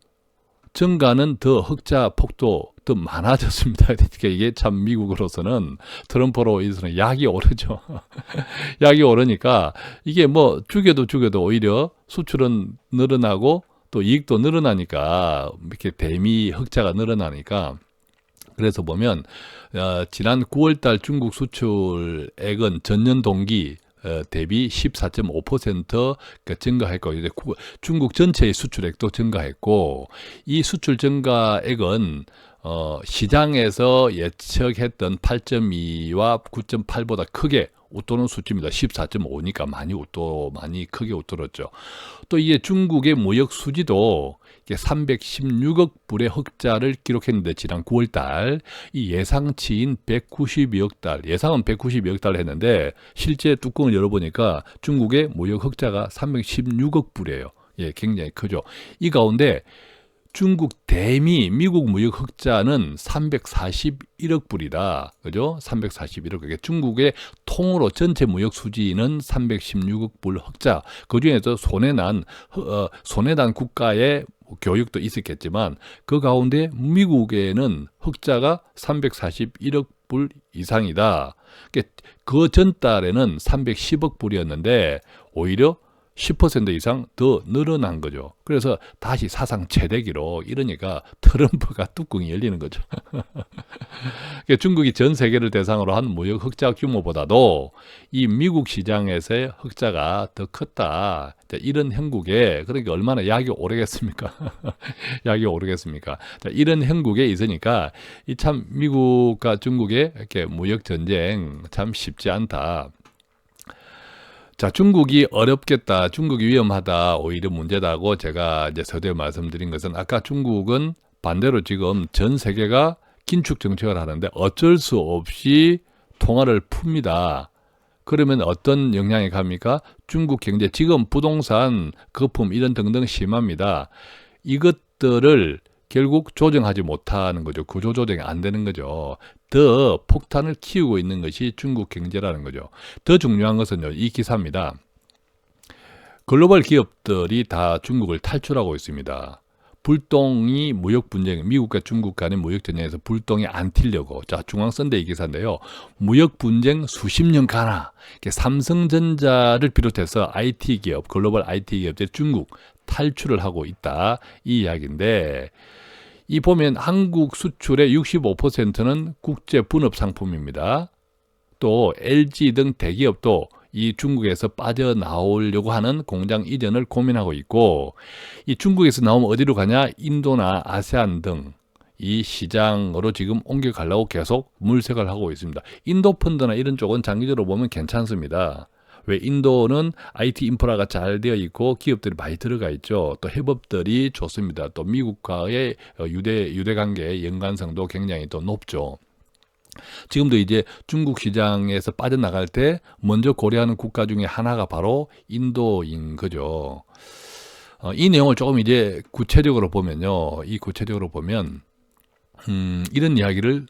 증가는 더 흑자 폭도 더 많아졌습니다. 그러니까 이게 참 미국으로서는 트럼프로 인해서는 약이 오르죠. 약이 오르니까 이게 뭐 죽여도 오히려 수출은 늘어나고 또 이익도 늘어나니까 이렇게 대미 흑자가 늘어나니까 그래서 보면 지난 9월달 중국 수출액은 전년 동기 대비 14.5% 증가했고 이제 중국 전체의 수출액도 증가했고 이 수출 증가액은 시장에서 예측했던 8.2와 9.8보다 크게 웃도는 수치입니다. 14.5니까 많이 크게 웃돌았죠. 또 이게 중국의 무역 수지도 316억 불의 흑자를 기록했는데 지난 9월 달 이 예상치인 192억 달, 예상은 192억 달 했는데 실제 뚜껑을 열어보니까 중국의 무역 흑자가 316억 불이에요. 예, 굉장히 크죠. 이 가운데 중국 대미 미국 무역 흑자는 341억 불이다. 그죠? 341억. 그게 중국의 통으로 전체 무역 수지는 316억 불 흑자. 그중에서 손해난 국가의 교육도 있었겠지만 그 가운데 미국에는 흑자가 341억 불 이상이다. 그 전달에는 310억 불이었는데 오히려 10% 이상 더 늘어난 거죠. 그래서 다시 사상 최대기로 이러니까 트럼프가 뚜껑이 열리는 거죠. 중국이 전 세계를 대상으로 한 무역 흑자 규모보다도 이 미국 시장에서의 흑자가 더 컸다. 이런 형국에 그러니까 얼마나 약이 오르겠습니까? 약이 오르겠습니까? 이런 형국에 있으니까 이 참 미국과 중국의 이렇게 무역 전쟁 참 쉽지 않다. 자, 중국이 어렵겠다, 중국이 위험하다, 오히려 문제다고 제가 이제 서두에 말씀드린 것은 아까 중국은 반대로 지금 전 세계가 긴축 정책을 하는데 어쩔 수 없이 통화를 풉니다. 그러면 어떤 영향이 갑니까? 중국 경제, 지금 부동산, 거품 이런 등등 심합니다. 이것들을 결국 조정하지 못하는 거죠. 구조 조정이 안 되는 거죠. 더 폭탄을 키우고 있는 것이 중국 경제라는 거죠. 더 중요한 것은요, 이 기사입니다. 글로벌 기업들이 다 중국을 탈출하고 있습니다. 불똥이 무역 분쟁, 미국과 중국 간의 무역 전쟁에서 불똥이 안 튀려고. 자, 중앙선대 기사인데요. 무역 분쟁 수십 년 가나. 삼성전자를 비롯해서 IT 기업, 글로벌 IT 기업들이 중국 탈출을 하고 있다. 이 이야기인데 이 보면 한국 수출의 65%는 국제 분업 상품입니다. 또 LG 등 대기업도 이 중국에서 빠져나오려고 하는 공장 이전을 고민하고 있고, 이 중국에서 나오면 어디로 가냐? 인도나 아세안 등 이 시장으로 지금 옮겨가려고 계속 물색을 하고 있습니다. 인도 펀드나 이런 쪽은 장기적으로 보면 괜찮습니다. 왜? 인도는 IT 인프라가 잘 되어 있고 기업들이 많이 들어가 있죠. 또 해법들이 좋습니다. 또 미국과의 유대 관계의 연관성도 굉장히 또 높죠. 지금도 이제 중국 시장에서 빠져나갈 때 먼저 고려하는 국가 중에 하나가 바로 인도인 거죠. 이 내용을 조금 이제 구체적으로 보면요. 구체적으로 보면 이런 이야기를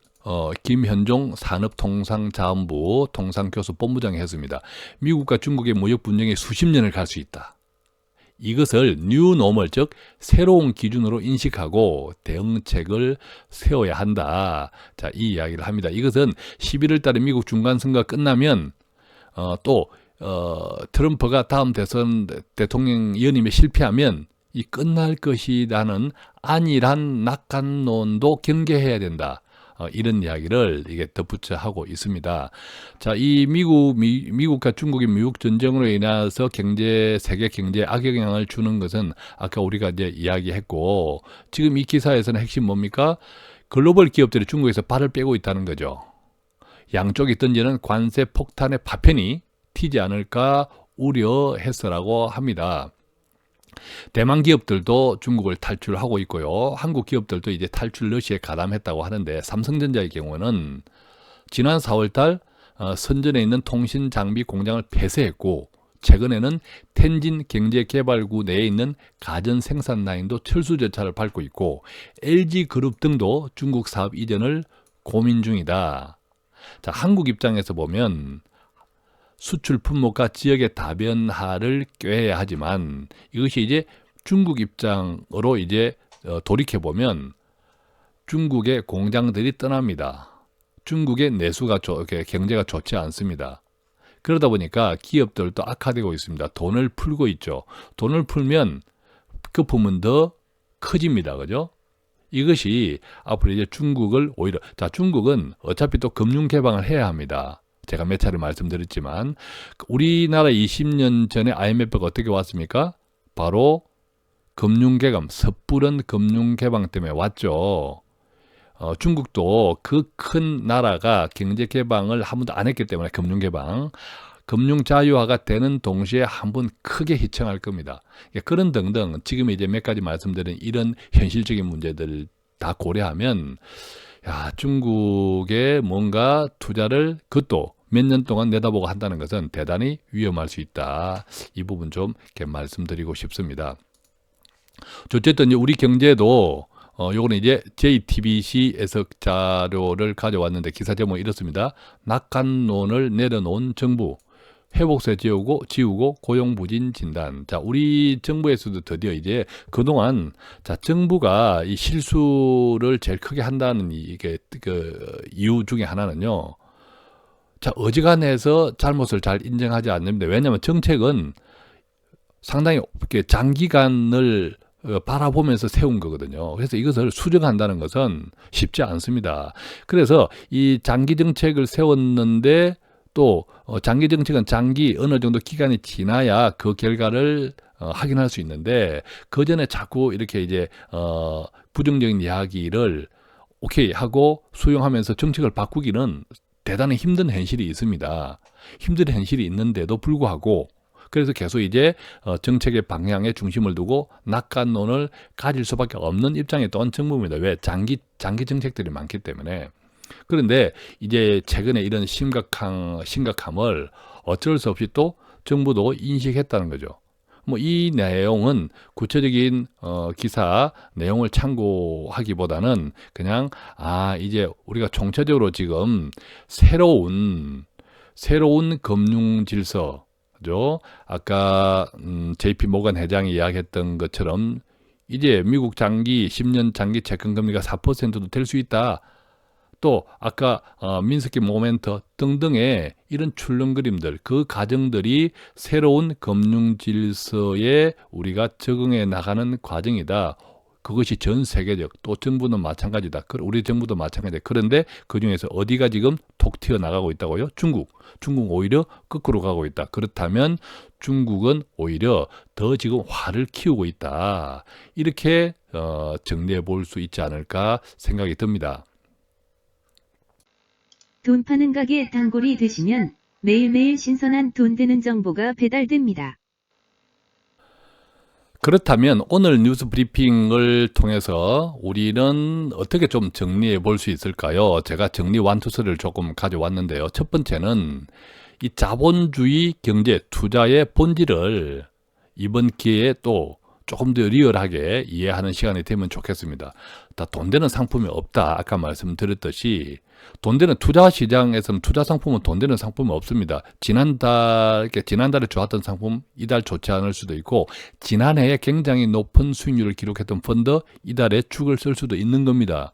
김현종 산업통상자원부 통상교섭본부장이 했습니다. 미국과 중국의 무역 분쟁이 수십 년을 갈 수 있다. 이것을 뉴노멀, 즉 새로운 기준으로 인식하고 대응책을 세워야 한다. 자, 이 이야기를 합니다. 이것은 11월 달에 미국 중간선거가 끝나면 트럼프가 다음 대선 대통령 연임에 실패하면 이 끝날 것이라는 안일한 낙관론도 경계해야 된다. 이런 이야기를 이게 덧붙여 하고 있습니다. 자, 이 미국과 중국의 미국 전쟁으로 인해서 세계 경제에 악영향을 주는 것은 아까 우리가 이제 이야기했고, 지금 이 기사에서는 핵심 뭡니까? 글로벌 기업들이 중국에서 발을 빼고 있다는 거죠. 양쪽이 던지는 관세 폭탄의 파편이 튀지 않을까 우려했어라고 합니다. 대만 기업들도 중국을 탈출하고 있고요. 한국 기업들도 이제 탈출 러시에 가담했다고 하는데, 삼성전자의 경우는 지난 4월달 선전에 있는 통신 장비 공장을 폐쇄했고, 최근에는 텐진 경제개발구 내에 있는 가전 생산 라인도 철수 절차를 밟고 있고, LG그룹 등도 중국 사업 이전을 고민 중이다. 자, 한국 입장에서 보면 수출 품목과 지역의 다변화를 꾀해야 하지만, 이것이 이제 중국 입장으로 이제 돌이켜 보면 중국의 공장들이 떠납니다. 중국의 내수가 경제가 좋지 않습니다. 그러다 보니까 기업들도 악화되고 있습니다. 돈을 풀고 있죠. 돈을 풀면 거품은 더 커집니다. 그죠? 이것이 앞으로 이제 중국을 오히려, 자, 중국은 어차피 또 금융 개방을 해야 합니다. 제가 몇 차례 말씀드렸지만, 우리나라 20년 전에 IMF가 어떻게 왔습니까? 바로 금융개방, 섣부른 금융개방 때문에 왔죠. 중국도 그 큰 나라가 경제개방을 한 번도 안 했기 때문에, 금융개방, 금융자유화가 되는 동시에 한 번 크게 희청할 겁니다. 그런 등등 지금 이제 몇 가지 말씀드린 이런 현실적인 문제들을 다 고려하면, 야, 중국에 뭔가 투자를 그것도 몇 년 동안 내다보고 한다는 것은 대단히 위험할 수 있다. 이 부분 좀 이렇게 말씀드리고 싶습니다. 어쨌든 우리 경제도 요거는 이제 JTBC에서 자료를 가져왔는데, 기사 제목이 이렇습니다. 낙관론을 내려놓은 정부, 회복세 지우고 고용부진 진단. 자, 우리 정부에서도 드디어 이제 그동안, 자, 정부가 이 실수를 제일 크게 한다는 이게 이유 중에 하나는요. 자, 어지간해서 잘못을 잘 인정하지 않는데, 왜냐하면 정책은 상당히 장기간을 바라보면서 세운 거거든요. 그래서 이것을 수정한다는 것은 쉽지 않습니다. 그래서 이 장기 정책을 세웠는데, 또 장기 정책은 어느 정도 기간이 지나야 그 결과를 확인할 수 있는데, 그 전에 자꾸 이렇게 이제 부정적인 이야기를 오케이 하고 수용하면서 정책을 바꾸기는 대단히 힘든 현실이 있습니다. 힘든 현실이 있는데도 불구하고, 그래서 계속 이제 정책의 방향에 중심을 두고 낙관론을 가질 수밖에 없는 입장에 또한 정부입니다. 왜? 장기 정책들이 많기 때문에. 그런데 이제 최근에 이런 심각함을 어쩔 수 없이 또 정부도 인식했다는 거죠. 뭐 이 내용은 구체적인 기사 내용을 참고하기보다는 그냥 이제 우리가 총체적으로 지금 새로운 금융 질서죠. 아까 JP 모건 회장이 이야기했던 것처럼 이제 미국 10년 장기 채권 금리가 4%도 될 수 있다. 또 아까 민스키 모멘터 등등의 이런 출렁거림들, 그 과정들이 새로운 금융 질서에 우리가 적응해 나가는 과정이다. 그것이 전 세계적, 또 정부는 마찬가지다. 우리 정부도 마찬가지다. 그런데 그중에서 어디가 지금 톡 튀어나가고 있다고요? 중국 오히려 거꾸로 가고 있다. 그렇다면 중국은 오히려 더 지금 화를 키우고 있다. 이렇게 정리해 볼 수 있지 않을까 생각이 듭니다. 돈 파는 가게 단골이 되시면 매일매일 신선한 돈 되는 정보가 배달됩니다. 그렇다면 오늘 뉴스 브리핑을 통해서 우리는 어떻게 좀 정리해 볼 수 있을까요? 제가 정리 완투스를 조금 가져왔는데요. 첫 번째는 이 자본주의 경제 투자의 본질을 이번 기회에 또 조금 더 리얼하게 이해하는 시간이 되면 좋겠습니다. 돈 되는 상품이 없다. 아까 말씀드렸듯이 돈 되는 투자 시장에서는 투자 상품은 돈 되는 상품은 없습니다. 지난달에 좋았던 상품 이달 좋지 않을 수도 있고 지난해에 굉장히 높은 수익률을 기록했던 펀드 이달에 축을 쓸 수도 있는 겁니다.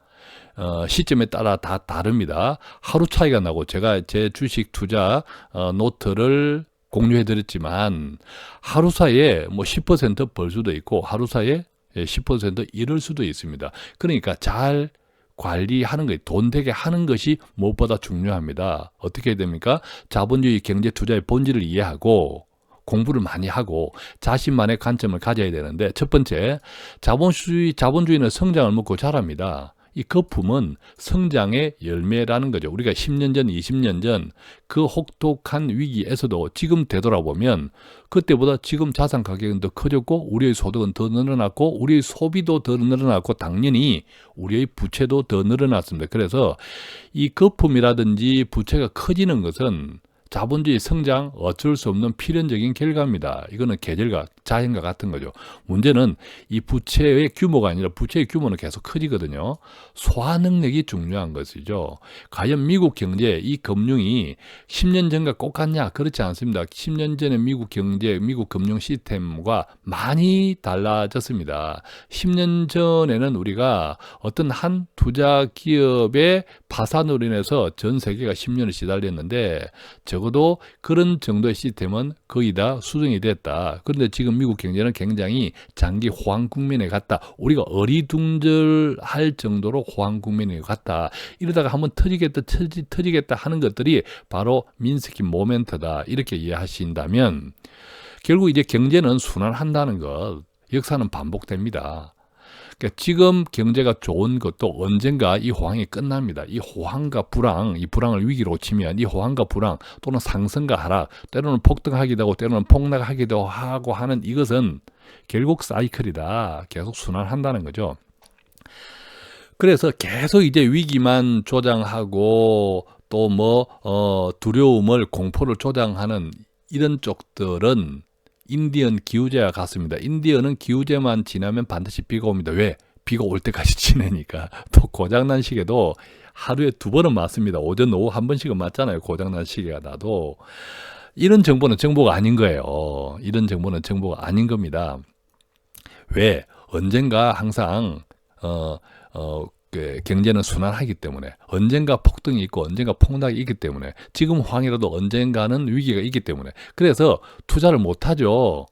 시점에 따라 다 다릅니다. 하루 차이가 나고 제가 제 주식 투자 노트를 공유해 드렸지만 하루 사이에 뭐 10%벌 수도 있고 하루 사이에 10% 잃을 수도 있습니다. 그러니까 잘 관리하는 것, 돈 되게 하는 것이 무엇보다 중요합니다. 어떻게 해야 됩니까? 자본주의 경제 투자의 본질을 이해하고 공부를 많이 하고 자신만의 관점을 가져야 되는데 첫 번째, 자본주의는 성장을 먹고 자랍니다. 이 거품은 성장의 열매라는 거죠. 우리가 10년 전, 20년 전 그 혹독한 위기에서도 지금 되돌아보면 그때보다 지금 자산 가격은 더 커졌고 우리의 소득은 더 늘어났고 우리의 소비도 더 늘어났고 당연히 우리의 부채도 더 늘어났습니다. 그래서 이 거품이라든지 부채가 커지는 것은 자본주의 성장 어쩔 수 없는 필연적인 결과입니다. 이거는 계절과 자연과 같은 거죠. 문제는 이 부채의 규모가 아니라 부채의 규모는 계속 커지거든요. 소화 능력이 중요한 것이죠. 과연 미국 경제, 이 금융이 10년 전과 똑같냐? 그렇지 않습니다. 10년 전에 미국 경제, 미국 금융 시스템과 많이 달라졌습니다. 10년 전에는 우리가 어떤 한 투자 기업의 파산으로 인해서 전 세계가 10년을 시달렸는데 적어도 그런 정도의 시스템은 거의 다 수정이 됐다. 그런데 지금 미국 경제는 굉장히 장기 호황 국면에 갔다. 우리가 어리둥절할 정도로 호황 국면에 갔다. 이러다가 한번 터지겠다 하는 것들이 바로 민스키 모멘트다. 이렇게 이해하신다면 결국 이제 경제는 순환한다는 것, 역사는 반복됩니다. 그러니까 지금 경제가 좋은 것도 언젠가 이 호황이 끝납니다. 이 호황과 불황, 이 불황을 위기로 치면 이 호황과 불황 또는 상승과 하락, 때로는 폭등하기도 하고 때로는 폭락하기도 하고 하는 이것은 결국 사이클이다. 계속 순환한다는 거죠. 그래서 계속 이제 위기만 조장하고 또 두려움을, 공포를 조장하는 이런 쪽들은 인디언 기후제와 같습니다. 인디언은 기후제만 지나면 반드시 비가 옵니다. 왜? 비가 올 때까지 지내니까. 또 고장난 시계도 하루에 2번은 맞습니다. 오전, 오후 한 번씩은 맞잖아요. 고장난 시계가 나도. 이런 정보는 정보가 아닌 거예요. 이런 정보는 정보가 아닌 겁니다. 왜? 언젠가 항상 경제는 순환하기 때문에 언젠가 폭등이 있고 언젠가 폭락이 있기 때문에 지금 호황이라도 언젠가는 위기가 있기 때문에 그래서 투자를 못하죠.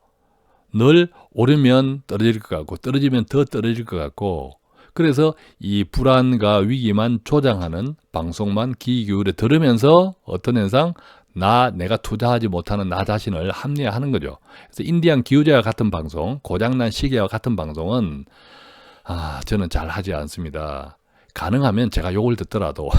늘 오르면 떨어질 것 같고 떨어지면 더 떨어질 것 같고 그래서 이 불안과 위기만 조장하는 방송만 귀 기울여 들으면서 어떤 현상? 내가 투자하지 못하는 나 자신을 합리화하는 거죠. 그래서 인디안 기후제와 같은 방송, 고장난 시계와 같은 방송은 저는 잘 하지 않습니다. 가능하면 제가 욕을 듣더라도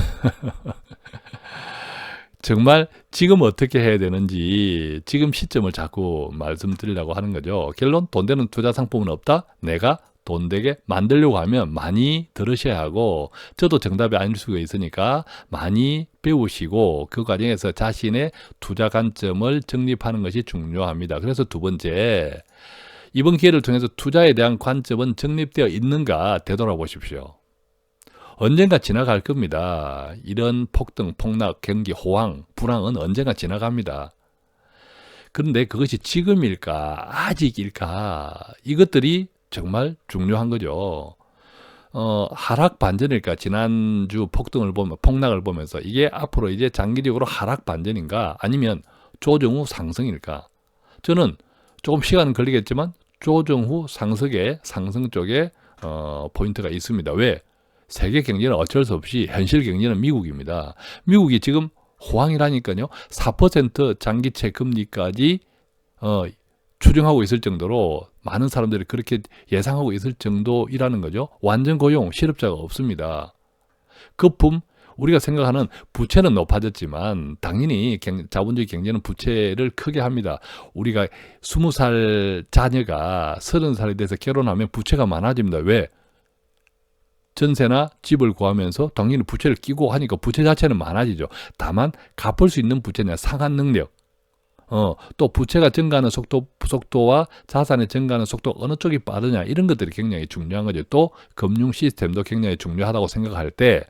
정말 지금 어떻게 해야 되는지 지금 시점을 자꾸 말씀드리려고 하는 거죠. 결론, 돈 되는 투자 상품은 없다? 내가 돈 되게 만들려고 하면 많이 들으셔야 하고 저도 정답이 아닐 수가 있으니까 많이 배우시고 그 과정에서 자신의 투자 관점을 정립하는 것이 중요합니다. 그래서 두 번째, 이번 기회를 통해서 투자에 대한 관점은 정립되어 있는가 되돌아보십시오. 언젠가 지나갈 겁니다. 이런 폭등, 폭락, 경기, 호황, 불황은 언젠가 지나갑니다. 그런데 그것이 지금일까, 아직일까, 이것들이 정말 중요한 거죠. 하락 반전일까, 지난주 폭락을 보면서 이게 앞으로 이제 장기적으로 하락 반전인가, 아니면 조정 후 상승일까. 저는 조금 시간은 걸리겠지만 조정 후 상승 쪽에 포인트가 있습니다. 왜? 세계 경제는 어쩔 수 없이 현실 경제는 미국입니다. 미국이 지금 호황이라니까요. 4% 장기채 금리까지 추정하고 있을 정도로 많은 사람들이 그렇게 예상하고 있을 정도이라는 거죠. 완전 고용, 실업자가 없습니다. 거품, 우리가 생각하는 부채는 높아졌지만 당연히 자본주의 경제는 부채를 크게 합니다. 우리가 20살 자녀가 30살이 돼서 결혼하면 부채가 많아집니다. 왜? 전세나 집을 구하면서 당연히 부채를 끼고 하니까 부채 자체는 많아지죠. 다만 갚을 수 있는 부채냐 상환 능력, 또 부채가 증가하는 속도와 자산의 증가하는 속도 어느 쪽이 빠르냐 이런 것들이 굉장히 중요한 거죠. 또 금융 시스템도 굉장히 중요하다고 생각할 때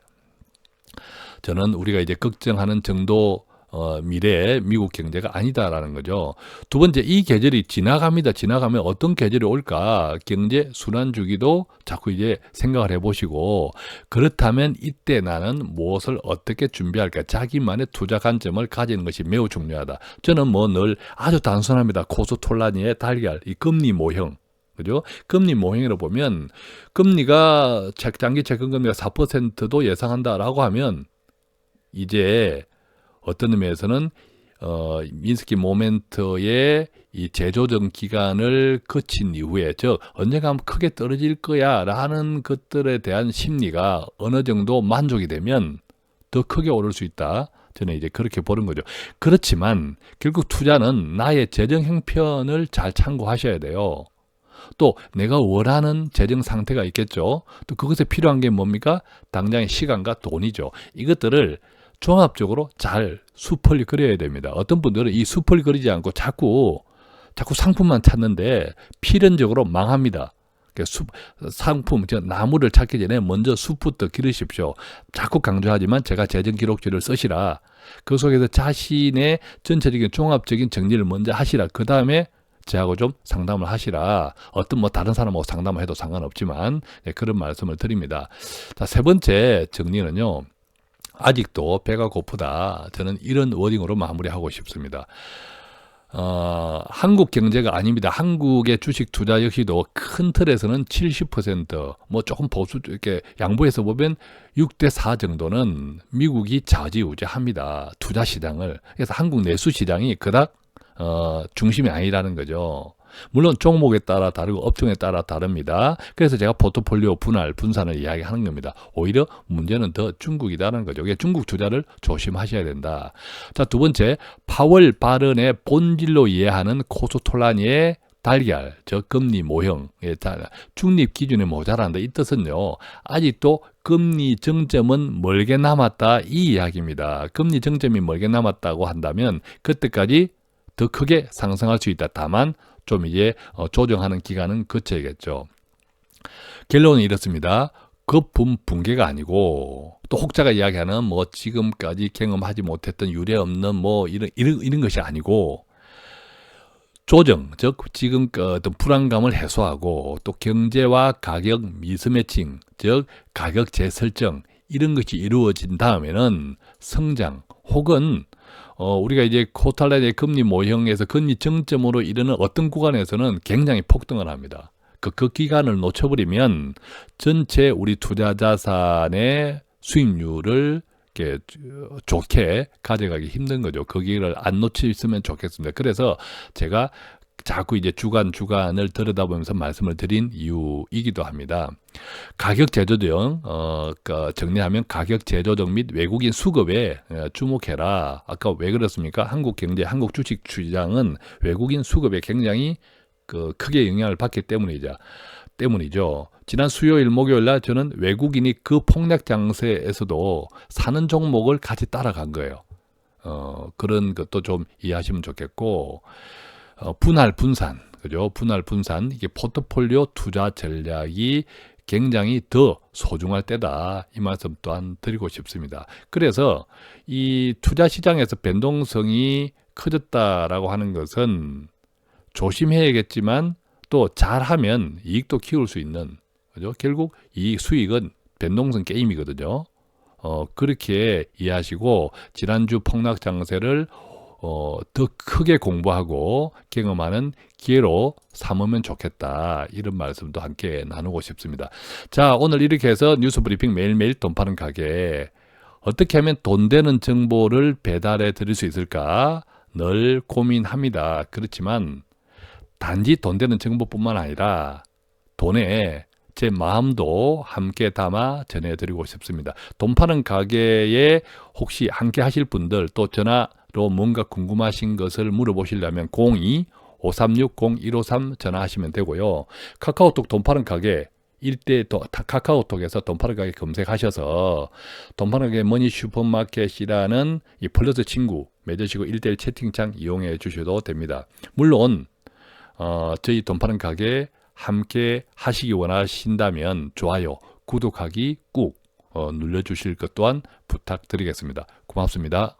저는 우리가 이제 걱정하는 정도 미래의 미국 경제가 아니다라는 거죠. 두 번째, 이 계절이 지나갑니다. 지나가면 어떤 계절이 올까? 경제 순환 주기도 자꾸 이제 생각을 해보시고, 그렇다면 이때 나는 무엇을 어떻게 준비할까? 자기만의 투자 관점을 가지는 것이 매우 중요하다. 저는 뭐 늘 아주 단순합니다. 코스톨라니의 달걀, 이 금리 모형. 그죠? 금리 모형으로 보면 금리가 장기 채권 금리가 4%도 예상한다라고 하면 이제 어떤 의미에서는 미nsky 모멘트의 이 재조정 기간을 거친 이후에, 즉 언젠가 크게 떨어질 거야라는 것들에 대한 심리가 어느 정도 만족이 되면 더 크게 오를 수 있다. 저는 이제 그렇게 보는 거죠. 그렇지만 결국 투자는 나의 재정 형편을 잘 참고하셔야 돼요. 또 내가 원하는 재정 상태가 있겠죠. 또 그것에 필요한 게 뭡니까? 당장의 시간과 돈이죠. 이것들을 종합적으로 잘 수풀이 그려야 됩니다. 어떤 분들은 이 수풀이 그리지 않고 자꾸 상품만 찾는데 필연적으로 망합니다. 상품, 나무를 찾기 전에 먼저 숲부터 기르십시오. 자꾸 강조하지만 제가 재정 기록지를 쓰시라. 그 속에서 자신의 전체적인 종합적인 정리를 먼저 하시라. 그 다음에 저하고 좀 상담을 하시라. 어떤 다른 사람하고 상담을 해도 상관없지만 그런 말씀을 드립니다. 자, 세 번째 정리는요. 아직도 배가 고프다. 저는 이런 워딩으로 마무리하고 싶습니다. 한국 경제가 아닙니다. 한국의 주식 투자 역시도 큰 틀에서는 70%, 뭐 조금 보수, 이렇게 양보해서 보면 6대4 정도는 미국이 좌지우지합니다. 투자 시장을. 그래서 한국 내수 시장이 그닥 중심이 아니라는 거죠. 물론 종목에 따라 다르고 업종에 따라 다릅니다. 그래서 제가 포트폴리오 분산을 이야기하는 겁니다. 오히려 문제는 더 중국이라는 거죠. 중국 투자를 조심하셔야 된다. 자, 두 번째, 파월 발언의 본질로 이해하는 코스톨라니의 달걀, 금리 모형, 중립 기준에 모자란다. 이 뜻은요, 아직도 금리 정점은 멀게 남았다. 이 이야기입니다. 금리 정점이 멀게 남았다고 한다면 그때까지 더 크게 상승할 수 있다. 다만 좀 이제 조정하는 기간은 거쳐야겠죠. 결론은 이렇습니다. 거품 붕괴가 아니고 또 혹자가 이야기하는 지금까지 경험하지 못했던 유례 없는 이런 것이 아니고 조정, 즉 지금 어떤 불안감을 해소하고 또 경제와 가격 미스매칭, 즉 가격 재설정 이런 것이 이루어진 다음에는 성장 혹은 우리가 이제 코탈라의 금리 모형에서 금리 정점으로 이르는 어떤 구간에서는 굉장히 폭등을 합니다. 그 기간을 놓쳐버리면 전체 우리 투자 자산의 수익률을 이렇게 좋게 가져가기 힘든 거죠. 거기를 안 놓치시면 좋겠습니다. 그래서 제가 자꾸 이제 주간을 들여다보면서 말씀을 드린 이유이기도 합니다. 가격 재조정, 정리하면 가격 재조정 및 외국인 수급에 주목해라. 아까 왜 그렇습니까? 한국 경제, 한국 주식 시장은 외국인 수급에 굉장히 크게 영향을 받기 때문이죠. 지난 수요일, 목요일 날 저는 외국인이 그 폭락 장세에서도 사는 종목을 같이 따라간 거예요. 그런 것도 좀 이해하시면 좋겠고, 분할 분산, 그죠? 분할 분산, 이게 포트폴리오 투자 전략이 굉장히 더 소중할 때다. 이 말씀 또한 드리고 싶습니다. 그래서 이 투자 시장에서 변동성이 커졌다라고 하는 것은 조심해야겠지만 또 잘하면 이익도 키울 수 있는, 그죠? 결국 이 수익은 변동성 게임이거든요. 그렇게 이해하시고 지난주 폭락 장세를 더 크게 공부하고 경험하는 기회로 삼으면 좋겠다. 이런 말씀도 함께 나누고 싶습니다. 자, 오늘 이렇게 해서 뉴스 브리핑 매일매일 돈 파는 가게, 어떻게 하면 돈 되는 정보를 배달해 드릴 수 있을까 늘 고민합니다. 그렇지만 단지 돈 되는 정보뿐만 아니라 돈에 제 마음도 함께 담아 전해드리고 싶습니다. 돈 파는 가게에 혹시 함께 하실 분들, 또 전화로 뭔가 궁금하신 것을 물어보시려면 02-536-0153 전화하시면 되고요. 카카오톡 돈 파는 가게 카카오톡에서 돈 파는 가게 검색하셔서 돈 파는 가게 머니 슈퍼마켓이라는 이 플러스 친구 맺으시고 1대1 채팅창 이용해 주셔도 됩니다. 물론 저희 돈 파는 가게 함께 하시기 원하신다면 좋아요, 구독하기 꾹 눌러주실 것 또한 부탁드리겠습니다. 고맙습니다.